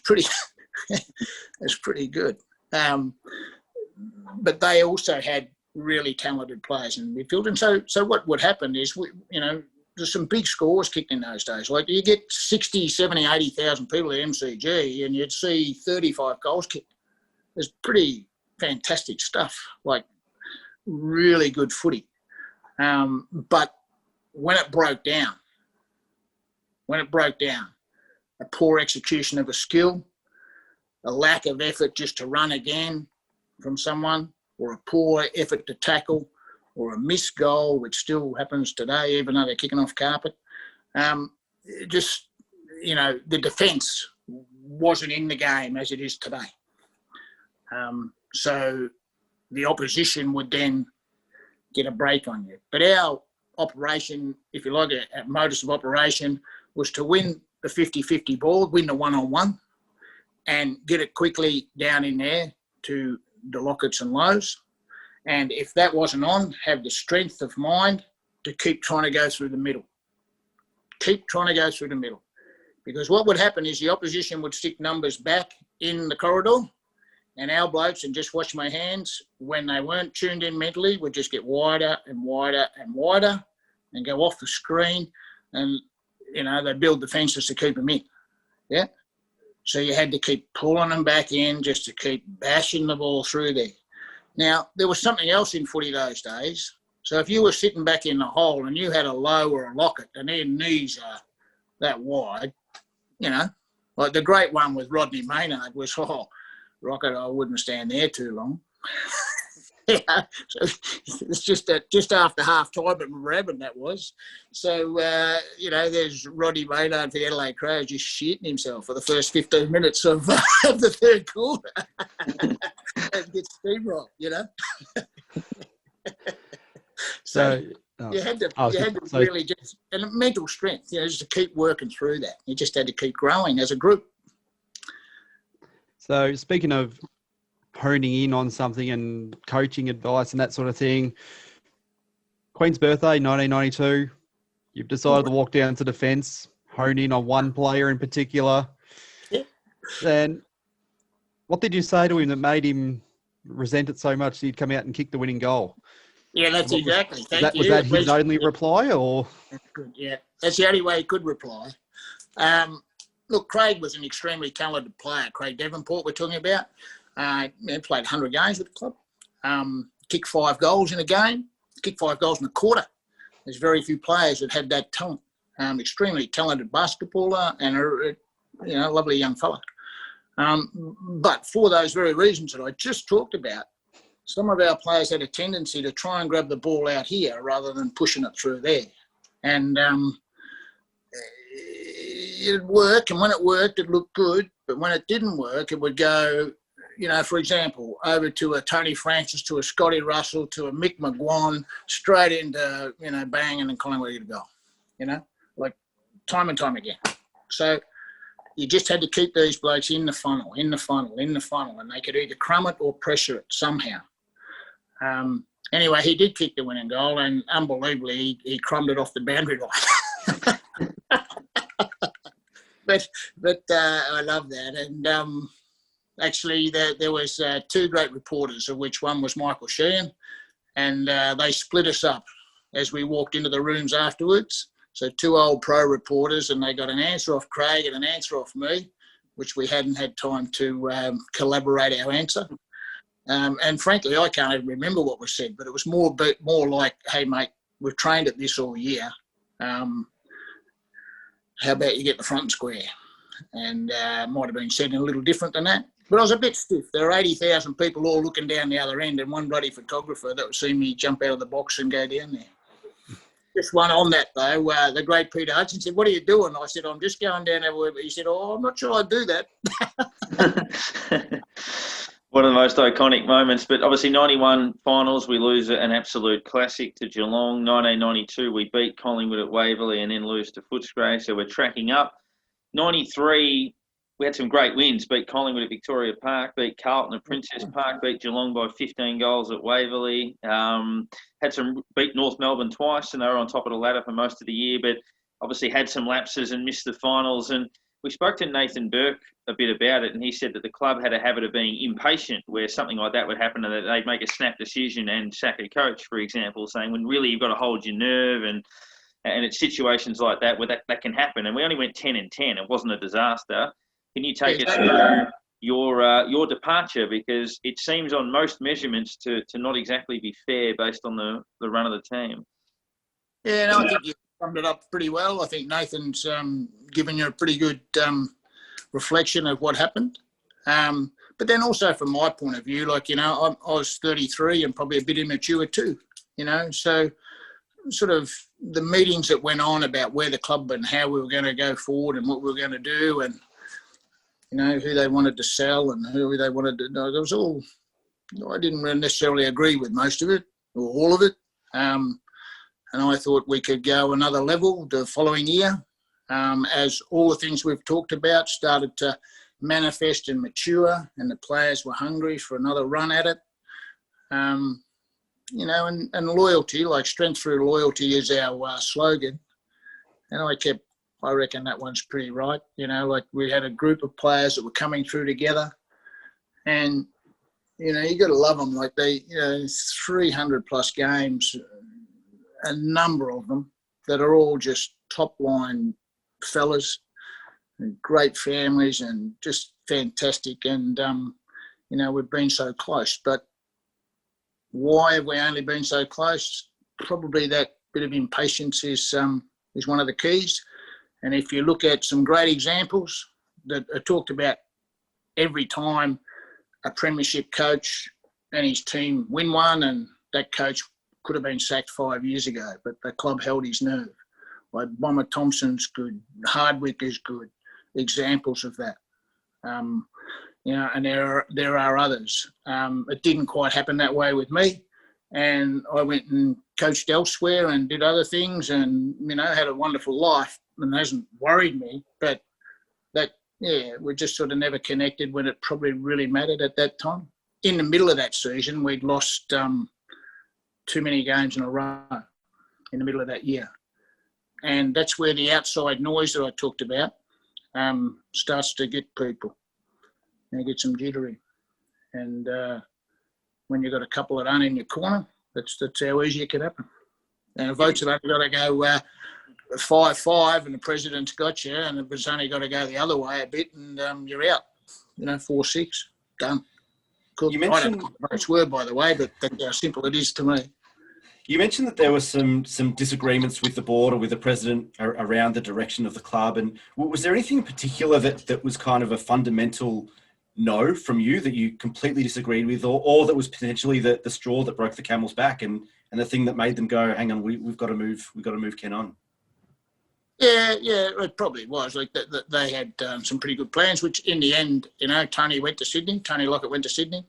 pretty good. But they also had really talented players in midfield. And so what would happen is, there's some big scores kicked in those days. Like you get 60, 70, 80,000 people at MCG and you'd see 35 goals kicked. It's pretty fantastic stuff, like really good footy. But when it broke down, a poor execution of a skill, a lack of effort just to run again from someone, or a poor effort to tackle, or a missed goal, which still happens today, even though they're kicking off carpet. The defence wasn't in the game as it is today. So the opposition would then get a break on you. But our operation, if you like, a modus of operation was to win the 50-50 ball, win the one-on-one, and get it quickly down in there to the Locketts and Lows. And if that wasn't on, have the strength of mind to keep trying to go through the middle. Because what would happen is the opposition would stick numbers back in the corridor, and our blokes, and just watch my hands, when they weren't tuned in mentally, would just get wider and wider and wider and go off the screen, and, they build the fences to keep them in. Yeah? So you had to keep pulling them back in just to keep bashing the ball through there. Now, there was something else in footy those days. So if you were sitting back in the hole and you had a Low or a Lockett and their knees are that wide, like the great one with Rodney Maynard was, Rocket, I wouldn't stand there too long. Yeah, so it's just after half time at Moorabbin, that was. So, there's Roddy Maynard for the Adelaide Crows just shitting himself for the first 15 minutes of the third quarter. And gets steamrolled, So you had to really just, and mental strength, just to keep working through that. You just had to keep growing as a group. So speaking of honing in on something and coaching advice and that sort of thing, Queen's birthday, 1992, you've decided to walk down to defence, hone in on one player in particular. Yeah. Then what did you say to him that made him resent it so much that he'd come out and kick the winning goal? Yeah, that's exactly. Thank you. Was that his only reply, or? That's good, yeah. That's the only way he could reply. Look, Craig was an extremely talented player. Craig Devonport we're talking about. Played 100 games with the club. Kicked 5 goals in a game. Kicked 5 goals in a quarter. There's very few players that had that talent. Extremely talented basketballer and a lovely young fella. But for those very reasons that I just talked about, some of our players had a tendency to try and grab the ball out here rather than pushing it through there. And it'd work, and when it worked, it looked good. But when it didn't work, it would go, for example, over to a Tony Francis, to a Scotty Russell, to a Mick McGuan, straight into, banging and Collingwood to go, like time and time again. So you just had to keep these blokes in the funnel, and they could either crumb it or pressure it somehow. Anyway, he did kick the winning goal, and unbelievably, he crumbed it off the boundary line. But I love that. And actually, there was 2 great reporters, of which one was Michael Sheehan, and they split us up as we walked into the rooms afterwards. So 2 old pro reporters, and they got an answer off Craig and an answer off me, which we hadn't had time to collaborate our answer. And frankly, I can't even remember what was said, but it was more like, hey, mate, we've trained at this all year. How about you get the front square? And might have been said in a little different than that. But I was a bit stiff. There were 80,000 people all looking down the other end, and one bloody photographer that would see me jump out of the box and go down there. Just one on that, though. The great Peter Hudson said, "What are you doing?" I said, "I'm just going down there." He said, "Oh, I'm not sure I'd do that." One of the most iconic moments, but obviously 91 finals, we lose an absolute classic to Geelong. 1992, we beat Collingwood at Waverley and then lose to Footscray, so we're tracking up. 93, we had some great wins, beat Collingwood at Victoria Park, beat Carlton at Princess Park, beat Geelong by 15 goals at Waverley, beat North Melbourne twice, and they were on top of the ladder for most of the year, but obviously had some lapses and missed the finals. And we spoke to Nathan Burke a bit about it, and he said that the club had a habit of being impatient where something like that would happen and that they'd make a snap decision and sack a coach, for example, saying when really you've got to hold your nerve, and it's situations like that where that can happen. And we only went 10-10. It wasn't a disaster. Can you take us through your departure? Because it seems on most measurements to not exactly be fair based on the run of the team. Yeah, no, I think you summed it up pretty well. I think Nathan's given you a pretty good reflection of what happened. But then also from my point of view, like, I was 33 and probably a bit immature too, so sort of the meetings that went on about where the club and how we were going to go forward and what we were going to do, and, who they wanted to sell and who they wanted to know. There was all, I didn't necessarily agree with most of it or all of it. And I thought we could go another level the following year, as all the things we've talked about started to manifest and mature, and the players were hungry for another run at it. And loyalty, like strength through loyalty is our slogan. And I reckon that one's pretty right. Like we had a group of players that were coming through together, and, you got to love them. Like 300 plus games, a number of them that are all just top line fellas and great families and just fantastic. And, we've been so close, but why have we only been so close? Probably that bit of impatience is one of the keys. And if you look at some great examples that are talked about every time a premiership coach and his team win one, and that coach could have been sacked 5 years ago, but the club held his nerve. Like Bomber Thompson's good, Hardwick is good, examples of that. And there are others. It didn't quite happen that way with me, and I went and coached elsewhere and did other things, and had a wonderful life, and it hasn't worried me. But we just sort of never connected when it probably really mattered at that time. In the middle of that season, we'd lost too many games in a row in the middle of that year, and that's where the outside noise that I talked about starts to get people. And get some jittery. And when you've got a couple that aren't in your corner, that's how easy it can happen. And the votes have only got to go 5-5 and the president's got you, and it's only got to go the other way a bit and you're out. 4-6, done. Cool. You mentioned, I don't know what votes were, by the way, but that's how simple it is to me. You mentioned that there were some disagreements with the board or with the president around the direction of the club. And was there anything in particular that was kind of a fundamental no from you that you completely disagreed with, or that was potentially the straw that broke the camel's back and the thing that made them go, hang on, we've got to move Ken on? Yeah, it probably was. Like they had some pretty good plans, which in the end, Tony Lockett went to Sydney.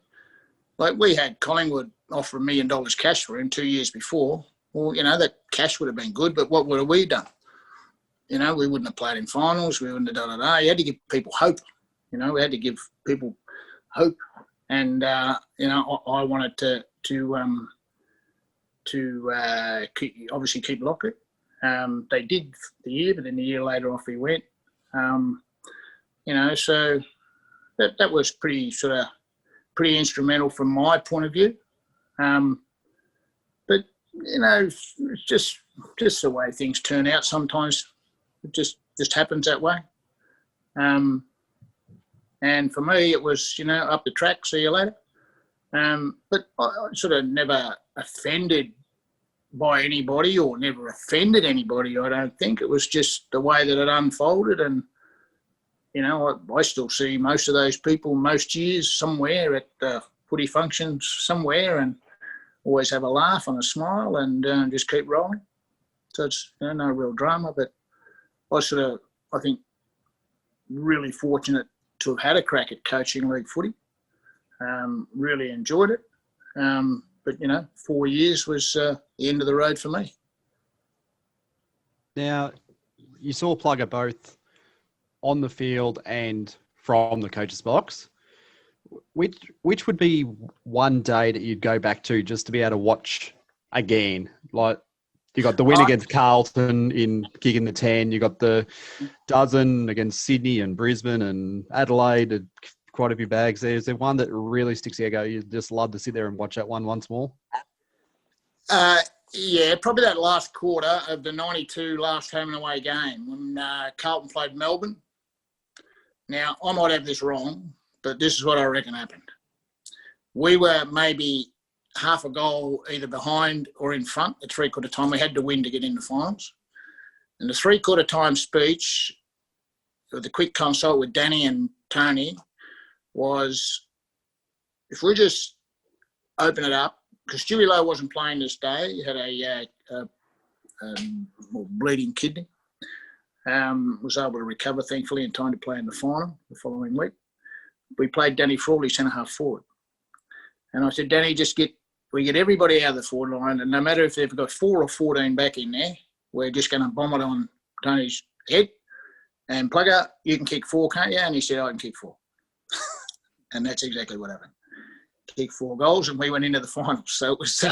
Like we had Collingwood offer $1 million cash for him 2 years before. Well, that cash would have been good, but what would have we done? We wouldn't have played in finals. We wouldn't have done it. You had to give people hope. We had to give people hope, and I wanted to obviously keep Lockett. They did the year, but then the year later off he went. So that was pretty instrumental from my point of view. But it's just the way things turn out. Sometimes it just happens that way. And for me, it was, up the track, see you later. But I sort of never offended by anybody or never offended anybody, I don't think. It was just the way that it unfolded. And, I still see most of those people most years somewhere at footy functions somewhere and always have a laugh and a smile and just keep rolling. So it's no real drama. But I think, really fortunate to have had a crack at coaching league footy. Really enjoyed it. But 4 years was the end of the road for me. Now, you saw Plugger both on the field and from the coach's box. Which would be one day that you'd go back to just to be able to watch again? Like, you got the win against Carlton in kicking the 10. You got the dozen against Sydney and Brisbane and Adelaide. Quite a few bags there. Is there one that really sticks out? You just love to sit there and watch that one once more? Yeah, probably that last quarter of the 92 last home and away game when Carlton played Melbourne. Now, I might have this wrong, but this is what I reckon happened. We were maybe half a goal either behind or in front at three-quarter time. We had to win to get in the finals. And the three-quarter time speech, the quick consult with Danny and Tony, was if we just open it up, because Stewie Lowe wasn't playing this day. He had a bleeding kidney. Was able to recover, thankfully, in time to play in the final the following week. We played Danny Frawley centre-half forward. And I said, Danny, we get everybody out of the forward line, and no matter if they've got 4 or 14 back in there, we're just going to bomb it on Tony's head. And Plugger, you can kick 4, can't you? And he said, I can kick 4. And that's exactly what happened. Kick 4 goals, and we went into the finals. So it was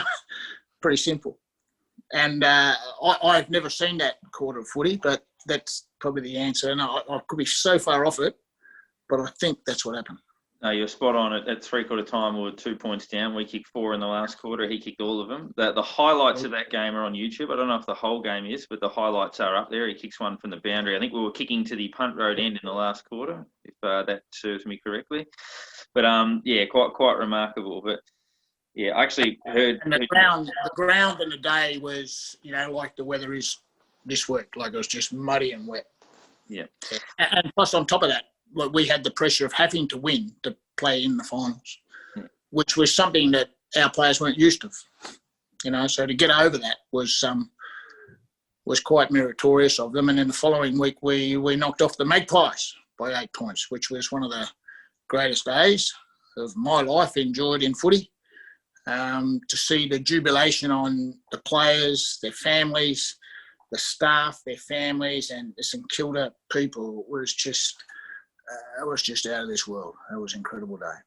pretty simple. And I've never seen that quarter of footy, but that's probably the answer. And I could be so far off it, but I think that's what happened. No, you're spot on. At three-quarter time, we were 2 points down. We kicked 4 in the last quarter. He kicked all of them. The highlights of that game are on YouTube. I don't know if the whole game is, but the highlights are up there. He kicks one from the boundary. I think we were kicking to the punt road end in the last quarter, if that serves me correctly. But, quite remarkable. But, yeah, I actually heard... And the ground in the day was, like the weather is this week. Like it was just muddy and wet. Yeah. And plus on top of that, we had the pressure of having to win to play in the finals. which was something that our players weren't used to. So to get over that was quite meritorious of them. And then the following week, we knocked off the Magpies by 8 points, which was one of the greatest days of my life enjoyed in footy. To see the jubilation on the players, their families, the staff, their families, and the St Kilda people was just out of this world. It was an incredible day.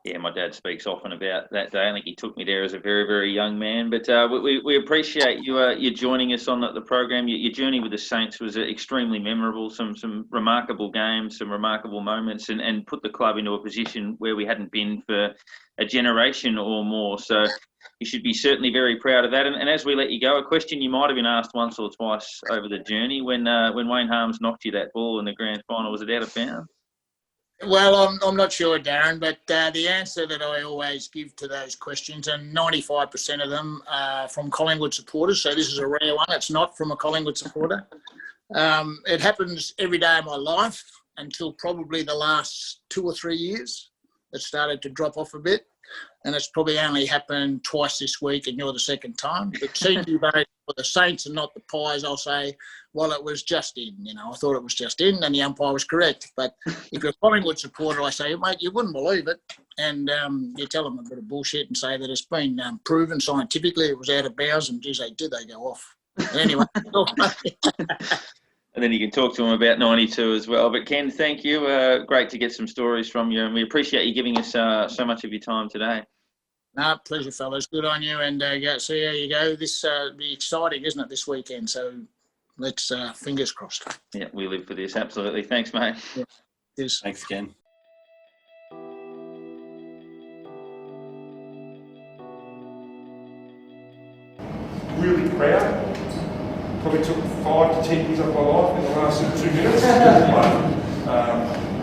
Yeah, my dad speaks often about that day. I think he took me there as a very, very young man. But we appreciate you joining us on the program. Your journey with the Saints was extremely memorable. Some remarkable games, some remarkable moments, and put the club into a position where we hadn't been for a generation or more. So you should be certainly very proud of that. And as we let you go, a question you might have been asked once or twice over the journey: when Wayne Harmes knocked you that ball in the grand final, was it out of bounds? Well, I'm not sure, Darren, but the answer that I always give to those questions, and 95% of them are from Collingwood supporters, so this is a rare one. It's not from a Collingwood supporter. It happens every day of my life until probably the last 2 or 3 years. It started to drop off a bit, and it's probably only happened twice this week, and you're the second time. But seeing you vote for the Saints and not the Pies, I'll say, well, it was just in. I thought it was just in, and the umpire was correct. But if you're a Collingwood supporter, I say, mate, you wouldn't believe it. And you tell them a bit of bullshit and say that it's been proven scientifically it was out of bounds, and geez, they go off. Anyway. And then you can talk to them about 92 as well. But Ken, thank you. Great to get some stories from you, and we appreciate you giving us so much of your time today. No, pleasure, fellas. Good on you, and see how you go. This will be exciting, isn't it, this weekend? So let's fingers crossed. Yeah, we live for this. Absolutely. Thanks, mate. Yeah. Cheers. Thanks, Ken. Really proud. Probably took 5 to 10 years of my life in the last 2 minutes.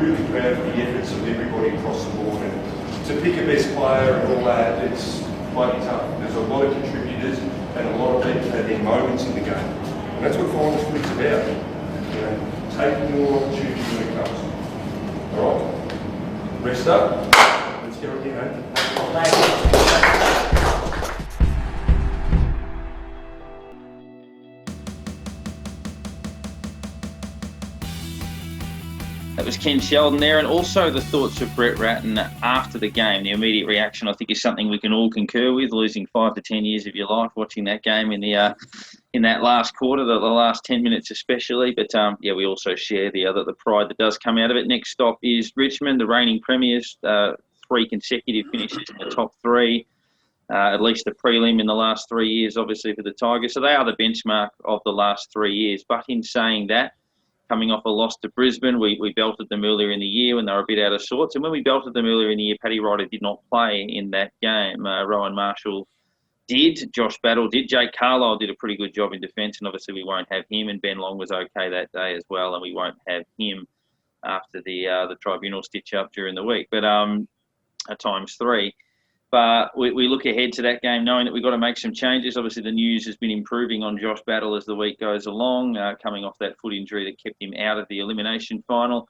Really proud of the efforts of everybody across the board. And to pick a best player and all that, it's bloody tough. There's a lot of contributors and a lot of people had their moments in the game. And that's what finals footy's about. Taking your opportunity when it comes. All right? Rest up. Let's go again, That was Ken Sheldon there, and also the thoughts of Brett Ratton after the game. The immediate reaction, I think, is something we can all concur with. Losing 5 to 10 years of your life, watching that game in that last quarter, the last 10 minutes especially. But we also share the pride that does come out of it. Next stop is Richmond, the reigning premiers. 3 consecutive finishes in the top 3. At least the prelim in the last 3 years, obviously, for the Tigers. So they are the benchmark of the last 3 years. But in saying that, coming off a loss to Brisbane, we belted them earlier in the year when they were a bit out of sorts. And when we belted them earlier in the year, Paddy Ryder did not play in that game. Rowan Marshall did. Josh Battle did. Jake Carlisle did a pretty good job in defence, and obviously we won't have him. And Ben Long was okay that day as well, and we won't have him after the tribunal stitch-up during the week. But times 3. But we look ahead to that game knowing that we've got to make some changes. Obviously, the news has been improving on Josh Battle as the week goes along, coming off that foot injury that kept him out of the elimination final.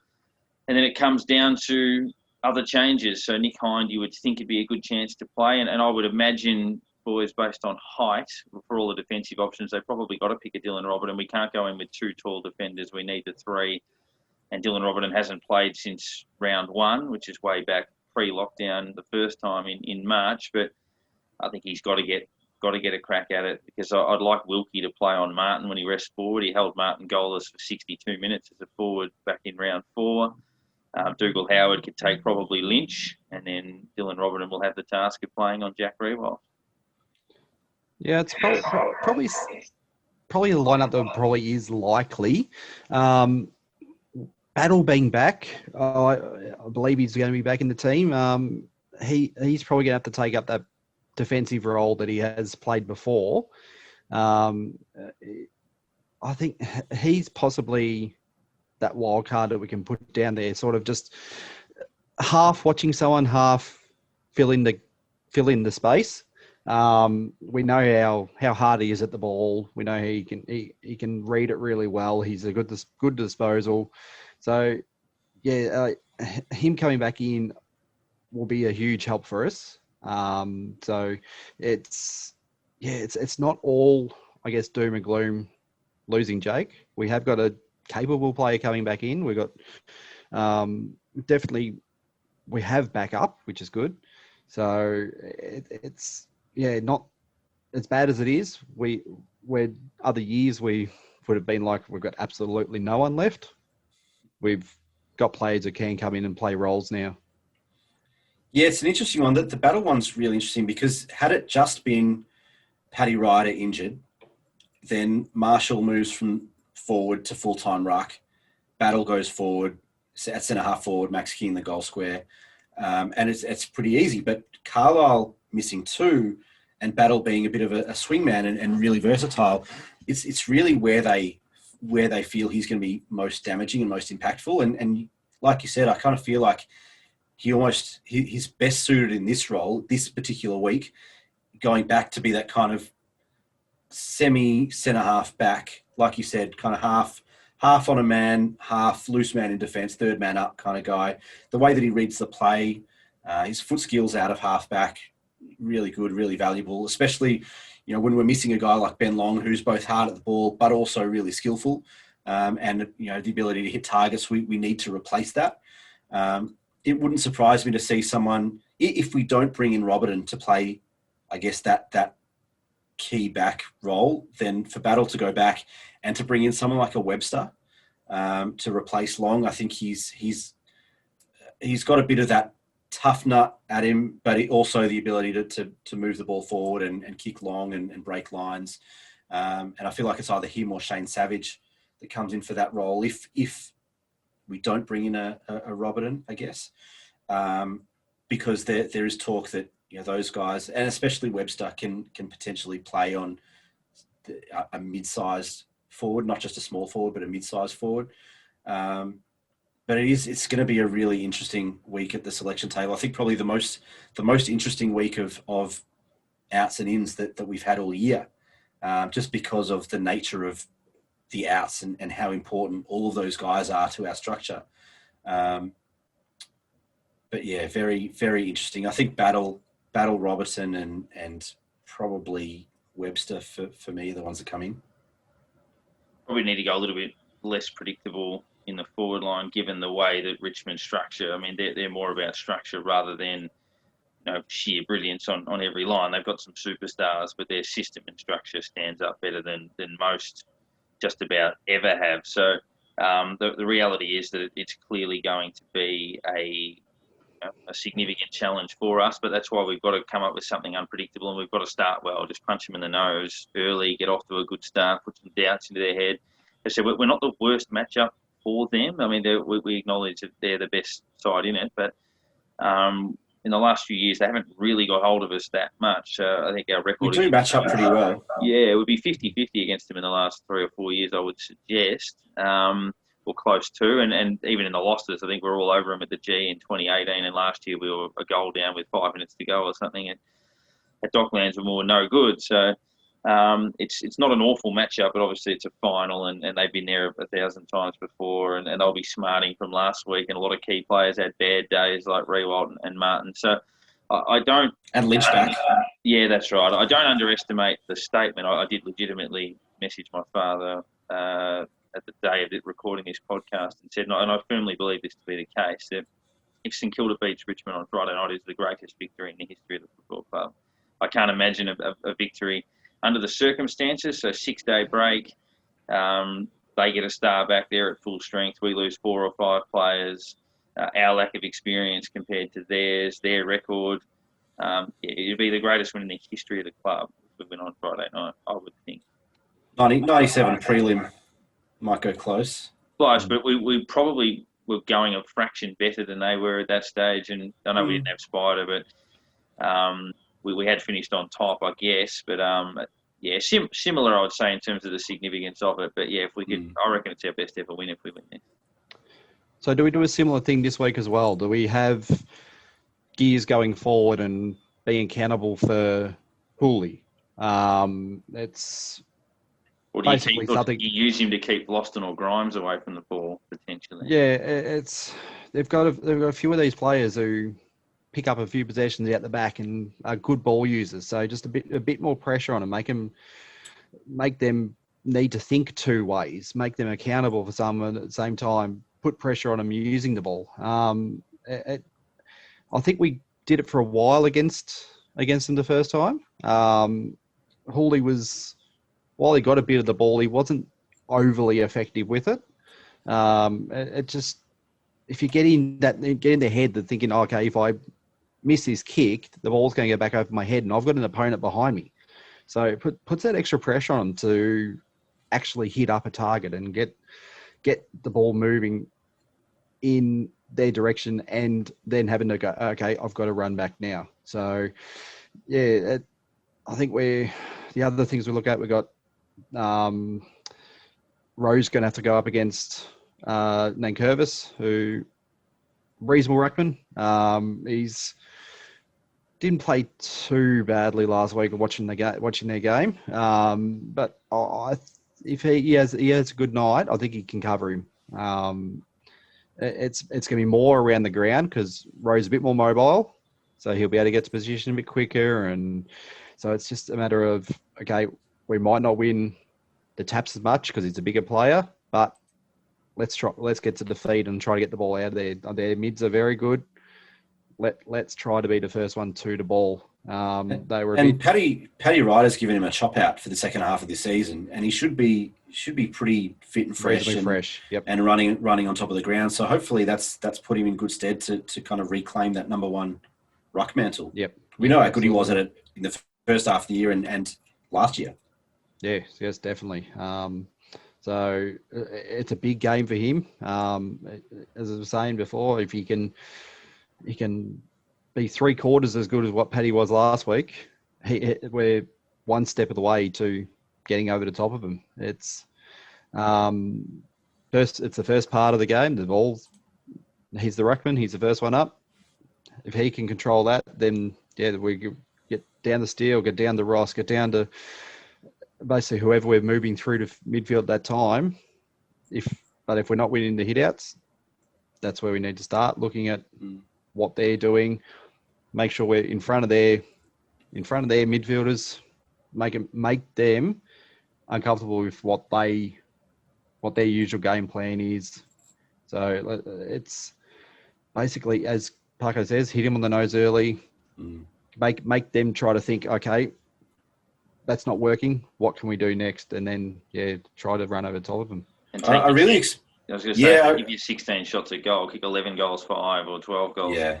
And then it comes down to other changes. So Nick Hind, you would think it'd be a good chance to play. And I would imagine, boys, based on height, for all the defensive options, they've probably got to pick a Dylan Robertson. We can't go in with 2 tall defenders. We need the 3. And Dylan Robertson hasn't played since round 1, which is way back pre-lockdown the first time in March, but I think he's got to get a crack at it, because I'd like Wilkie to play on Martin when he rests forward. He held Martin goalless for 62 minutes as a forward back in round 4. Dougal Howard could take probably Lynch, and then Dylan Robertson will have the task of playing on Jack Rewalt. Yeah, it's probably a lineup that probably is likely. Battle being back, I believe he's going to be back in the team. He's probably going to have to take up that defensive role that he has played before. I think he's possibly that wild card that we can put down there, sort of just half watching someone, half fill in the space. We know how hard he is at the ball. We know he can read it really well. He's a good disposal. So, him coming back in will be a huge help for us. So it's not all, I guess, doom and gloom losing Jake. We have got a capable player coming back in. We've got definitely we have backup, which is good. So it's not as bad as it is. Where other years we would have been like we've got absolutely no one left. We've got players who can come in and play roles now. Yeah, it's an interesting one. The Battle one's really interesting because had it just been Paddy Ryder injured, then Marshall moves from forward to full-time ruck. Battle goes forward, at centre-half forward, Max King the goal square. And it's pretty easy. But Carlisle missing 2 and Battle being a bit of a swingman and really versatile, it's really where they feel he's going to be most damaging and most impactful. And like you said, I kind of feel like he's best suited in this role, this particular week, going back to be that kind of semi-centre-half back, like you said, kind of half on a man, half loose man in defence, third man up kind of guy. The way that he reads the play, his foot skills out of half-back, really good, really valuable, especially, when we're missing a guy like Ben Long, who's both hard at the ball, but also really skillful. And, the ability to hit targets, we need to replace that. It wouldn't surprise me to see someone, if we don't bring in Robertson to play, I guess, that key back role, then for Battle to go back and to bring in someone like a Webster to replace Long. I think he's got a bit of that tough nut at him, but also the ability to move the ball forward and kick long and break lines. And I feel like it's either him or Shane Savage that comes in for that role if we don't bring in a Robertson, I guess, because there is talk that those guys, and especially Webster, can potentially play on a mid-sized forward, not just a small forward, but a mid-sized forward. But it's going to be a really interesting week at the selection table. I think probably the most interesting week of outs and ins that we've had all year, just because of the nature of the outs and how important all of those guys are to our structure. But yeah, very, very interesting. I think Battle Robertson and probably Webster for me are the ones that come in. Probably need to go a little bit less predictable in the forward line, given the way that Richmond structure. I mean, they're more about structure rather than sheer brilliance on every line. They've got some superstars, but their system and structure stands up better than most just about ever have. So the reality is that it's clearly going to be a significant challenge for us, but that's why we've got to come up with something unpredictable, and we've got to start well. Just punch them in the nose early, get off to a good start, put some doubts into their head. As I said, we're not the worst matchup for them. I mean, we acknowledge that they're the best side in it, but in the last few years, they haven't really got hold of us that much. I think our record... We do match up pretty well. Yeah, it would be 50-50 against them in the last 3 or 4 years, I would suggest, or close to. And even in the losses, I think we're all over them at the G in 2018, and last year we were a goal down with 5 minutes to go or something, and at Docklands we were no good. So it's not an awful matchup, but obviously it's a final, and they've been there 1,000 times before, and they'll be smarting from last week, and a lot of key players had bad days like Rewalt and Martin. So I don't... And Lynch back. Yeah, that's right. I don't underestimate the statement. I did legitimately message my father at the day of recording this podcast and said, and I firmly believe this to be the case, that if St Kilda beats Richmond on Friday night, it's the greatest victory in the history of the football club. I can't imagine a victory under the circumstances. So 6-day break, they get a star back there at full strength. We lose 4 or 5 players. Our lack of experience compared to theirs, their record, it'd be the greatest win in the history of the club if we win on Friday night, I would think. 97 prelim might go close. Close, but we probably were going a fraction better than they were at that stage. And I know we didn't have Spider, but we had finished on top, I guess. But yeah, similar, I would say, in terms of the significance of it. But yeah, if we could, I reckon it's our best ever win if we win this. So do we do a similar thing this week as well? Do we have gears going forward and being accountable for Hooley? It's or do you use him to keep Loston or Grimes away from the ball potentially? Yeah, they've got a few of these players who pick up a few possessions out the back and are good ball users. So just a bit more pressure on them, make them need to think two ways, make them accountable for someone at the same time, put pressure on them using the ball. I think we did it for a while against them the first time. Hawley was, while he got a bit of the ball, he wasn't overly effective with it. It just, if you get in their head, they're thinking, okay, if I miss this kick, the ball's going to go back over my head and I've got an opponent behind me. So it puts that extra pressure on them to actually hit up a target and get the ball moving in their direction, and then having to go, okay, I've got to run back now. So, yeah, I think the other things we look at, we've got Rose going to have to go up against Nankervis, who reasonable ruckman. He's didn't play too badly last week watching their game, but if he has a good night, I think he can cover him. It's going to be more around the ground because Rose is a bit more mobile, so he'll be able to get to position a bit quicker, and so it's just a matter of, okay, we might not win the taps as much because he's a bigger player, but let's get to the feed and try to get the ball out of there. Their mids are very good. Let's try to be the first one to the ball. Paddy Ryder's given him a chop out for the second half of the season, and he should be pretty fit and fresh, yep, and running on top of the ground. So hopefully that's put him in good stead to kind of reclaim that number one ruck mantle. Yep, we know how good he was at it in the first half of the year and last year. Yes, definitely. So it's a big game for him. As I was saying before, if he can be 3/4 as good as what Paddy was last week, we're one step of the way to getting over the top of him. It's the first part of the game. The ball, he's the ruckman. He's the first one up. If he can control that, then we get down the Steele, get down to Ross, get down to basically whoever we're moving through to midfield at that time. But if we're not winning the hitouts, that's where we need to start looking at what they're doing. Make sure we're in front of their midfielders. Make them uncomfortable with what their usual game plan is. So it's basically, as Paco says, hit him on the nose early. Make them try to think, okay, that's not working. What can we do next? And then try to run over the top of them. And I was going to say, give you 16 shots at goal, kick 11 goals for 5 or 12 goals. Yeah.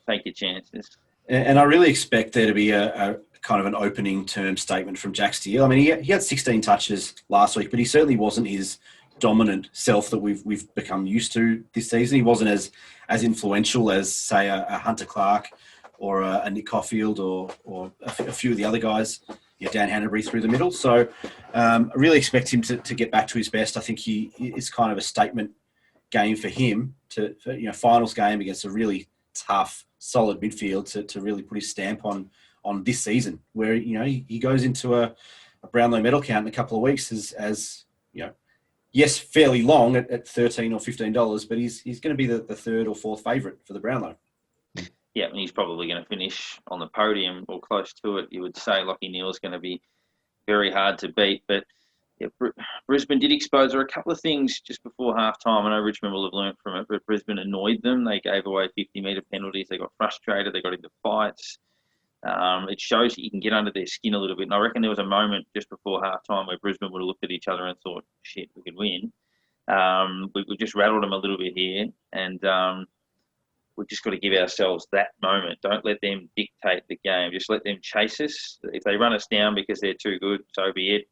Take your chances. And I really expect there to be a kind of an opening term statement from Jack Steele. I mean, he had 16 touches last week, but he certainly wasn't his dominant self that we've become used to this season. He wasn't as influential as, say, a Hunter Clark or a Nick Caulfield or a few of the other guys. Dan Hanbury through the middle. So I really expect him to get back to his best. I think it's kind of a statement game for him finals game against a really tough, solid midfield to really put his stamp on this season, where he goes into a Brownlow medal count in a couple of weeks as yes, fairly long at $13 or $15, but he's going to be the third or fourth favourite for the Brownlow. Yeah, and he's probably going to finish on the podium or close to it. You would say Lachie Neale's going to be very hard to beat. But Brisbane did expose her a couple of things just before halftime. I know Richmond will have learnt from it, but Brisbane annoyed them. They gave away 50-metre penalties. They got frustrated. They got into fights. It shows that you can get under their skin a little bit. And I reckon there was a moment just before halftime where Brisbane would have looked at each other and thought, shit, we could win. We just rattled them a little bit here. And we've just got to give ourselves that moment. Don't let them dictate the game. Just let them chase us. If they run us down because they're too good, so be it.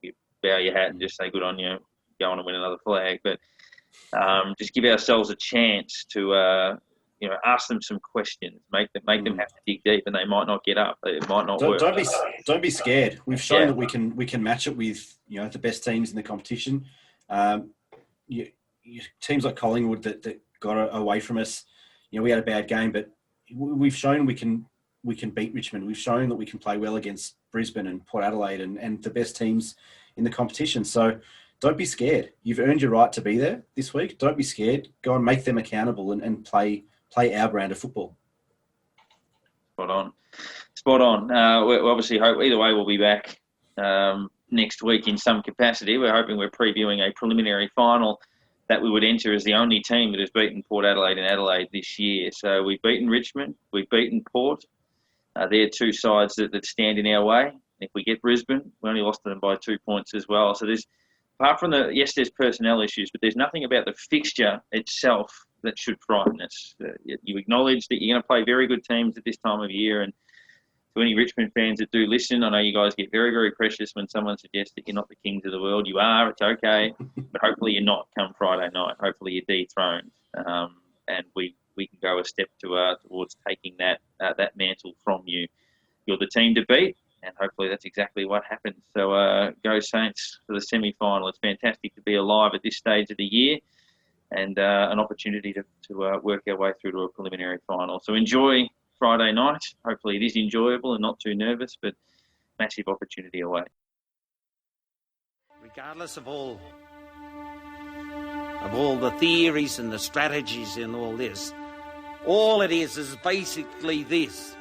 You bow your hat and just say, good on you, go on and win another flag. But just give ourselves a chance to, ask them some questions. Make them have to dig deep, and they might not get up. It might not work. Don't be scared. We've shown that we can match it with the best teams in the competition. Teams like Collingwood that got away from us. We had a bad game, but we've shown we can beat Richmond. We've shown that we can play well against Brisbane and Port Adelaide and the best teams in the competition. So don't be scared. You've earned your right to be there this week. Don't be scared. Go and make them accountable and play our brand of football. Spot on. We obviously hope either way we'll be back next week in some capacity. We're hoping we're previewing a preliminary final that we would enter as the only team that has beaten Port Adelaide and Adelaide this year. So we've beaten Richmond, we've beaten Port. They're two sides that stand in our way. If we get Brisbane, we only lost to them by 2 points as well. So there's, apart from there's personnel issues, but there's nothing about the fixture itself that should frighten us. You acknowledge that you're going to play very good teams at this time of year, and to any Richmond fans that do listen, I know you guys get very, very precious when someone suggests that you're not the kings of the world. You are, it's okay, but hopefully you're not come Friday night. Hopefully you're dethroned, and we can go a step towards taking that mantle from you. You're the team to beat, and hopefully that's exactly what happens. So go Saints for the semi-final. It's fantastic to be alive at this stage of the year, and an opportunity to work our way through to a preliminary final. So enjoy Friday night. Hopefully it is enjoyable and not too nervous, but massive opportunity away. Regardless of all the theories and the strategies in all this, all it is basically this: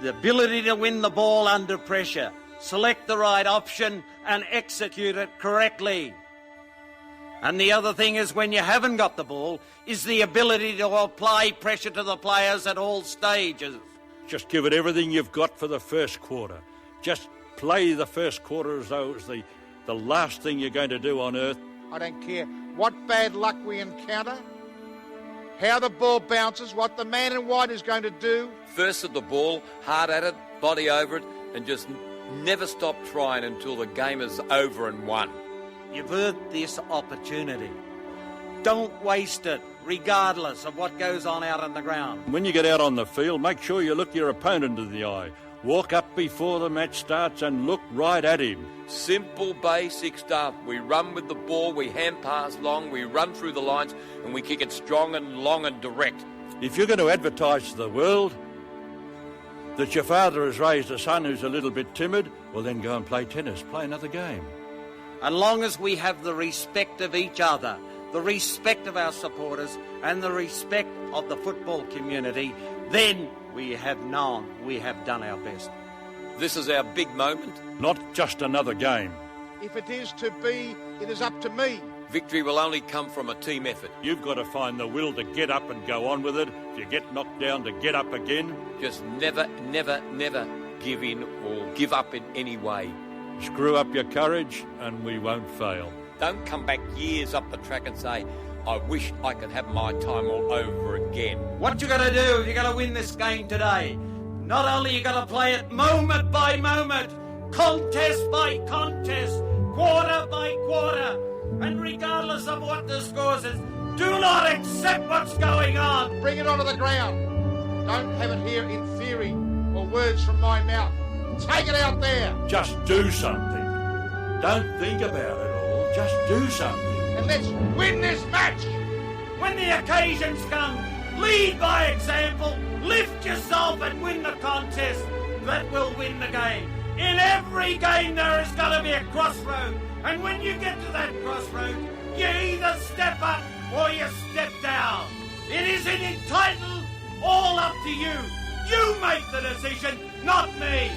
the ability to win the ball under pressure, select the right option and execute it correctly. And the other thing is, when you haven't got the ball, is the ability to apply pressure to the players at all stages. Just give it everything you've got for the first quarter. Just play the first quarter as though it was the last thing you're going to do on earth. I don't care what bad luck we encounter, how the ball bounces, what the man in white is going to do. First at the ball, hard at it, body over it, and just never stop trying until the game is over and won. You've earned this opportunity. Don't waste it, regardless of what goes on out on the ground. When you get out on the field, make sure you look your opponent in the eye. Walk up before the match starts and look right at him. Simple, basic stuff. We run with the ball, we hand pass long, we run through the lines, and we kick it strong and long and direct. If you're going to advertise to the world that your father has raised a son who's a little bit timid, well then go and play tennis, play another game. As long as we have the respect of each other, the respect of our supporters, and the respect of the football community, then we have done our best. This is our big moment. Not just another game. If it is to be, it is up to me. Victory will only come from a team effort. You've got to find the will to get up and go on with it. If you get knocked down, to get up again. Just never, never, never give in or give up in any way. Screw up your courage and we won't fail. Don't come back years up the track and say, I wish I could have my time all over again. What you got to do, you got to win this game today. Not only you got to play it moment by moment, contest by contest, quarter by quarter, and regardless of what the score is, do not accept what's going on. Bring it onto the ground. Don't have it here in theory or words from my mouth. Take it out there. Just do something. Don't think about it all. Just do something. And let's win this match. When the occasions come, lead by example. Lift yourself and win the contest. That will win the game. In every game there is going to be a crossroad. And when you get to that crossroad, you either step up or you step down. It is entitled all up to you. You make the decision, not me.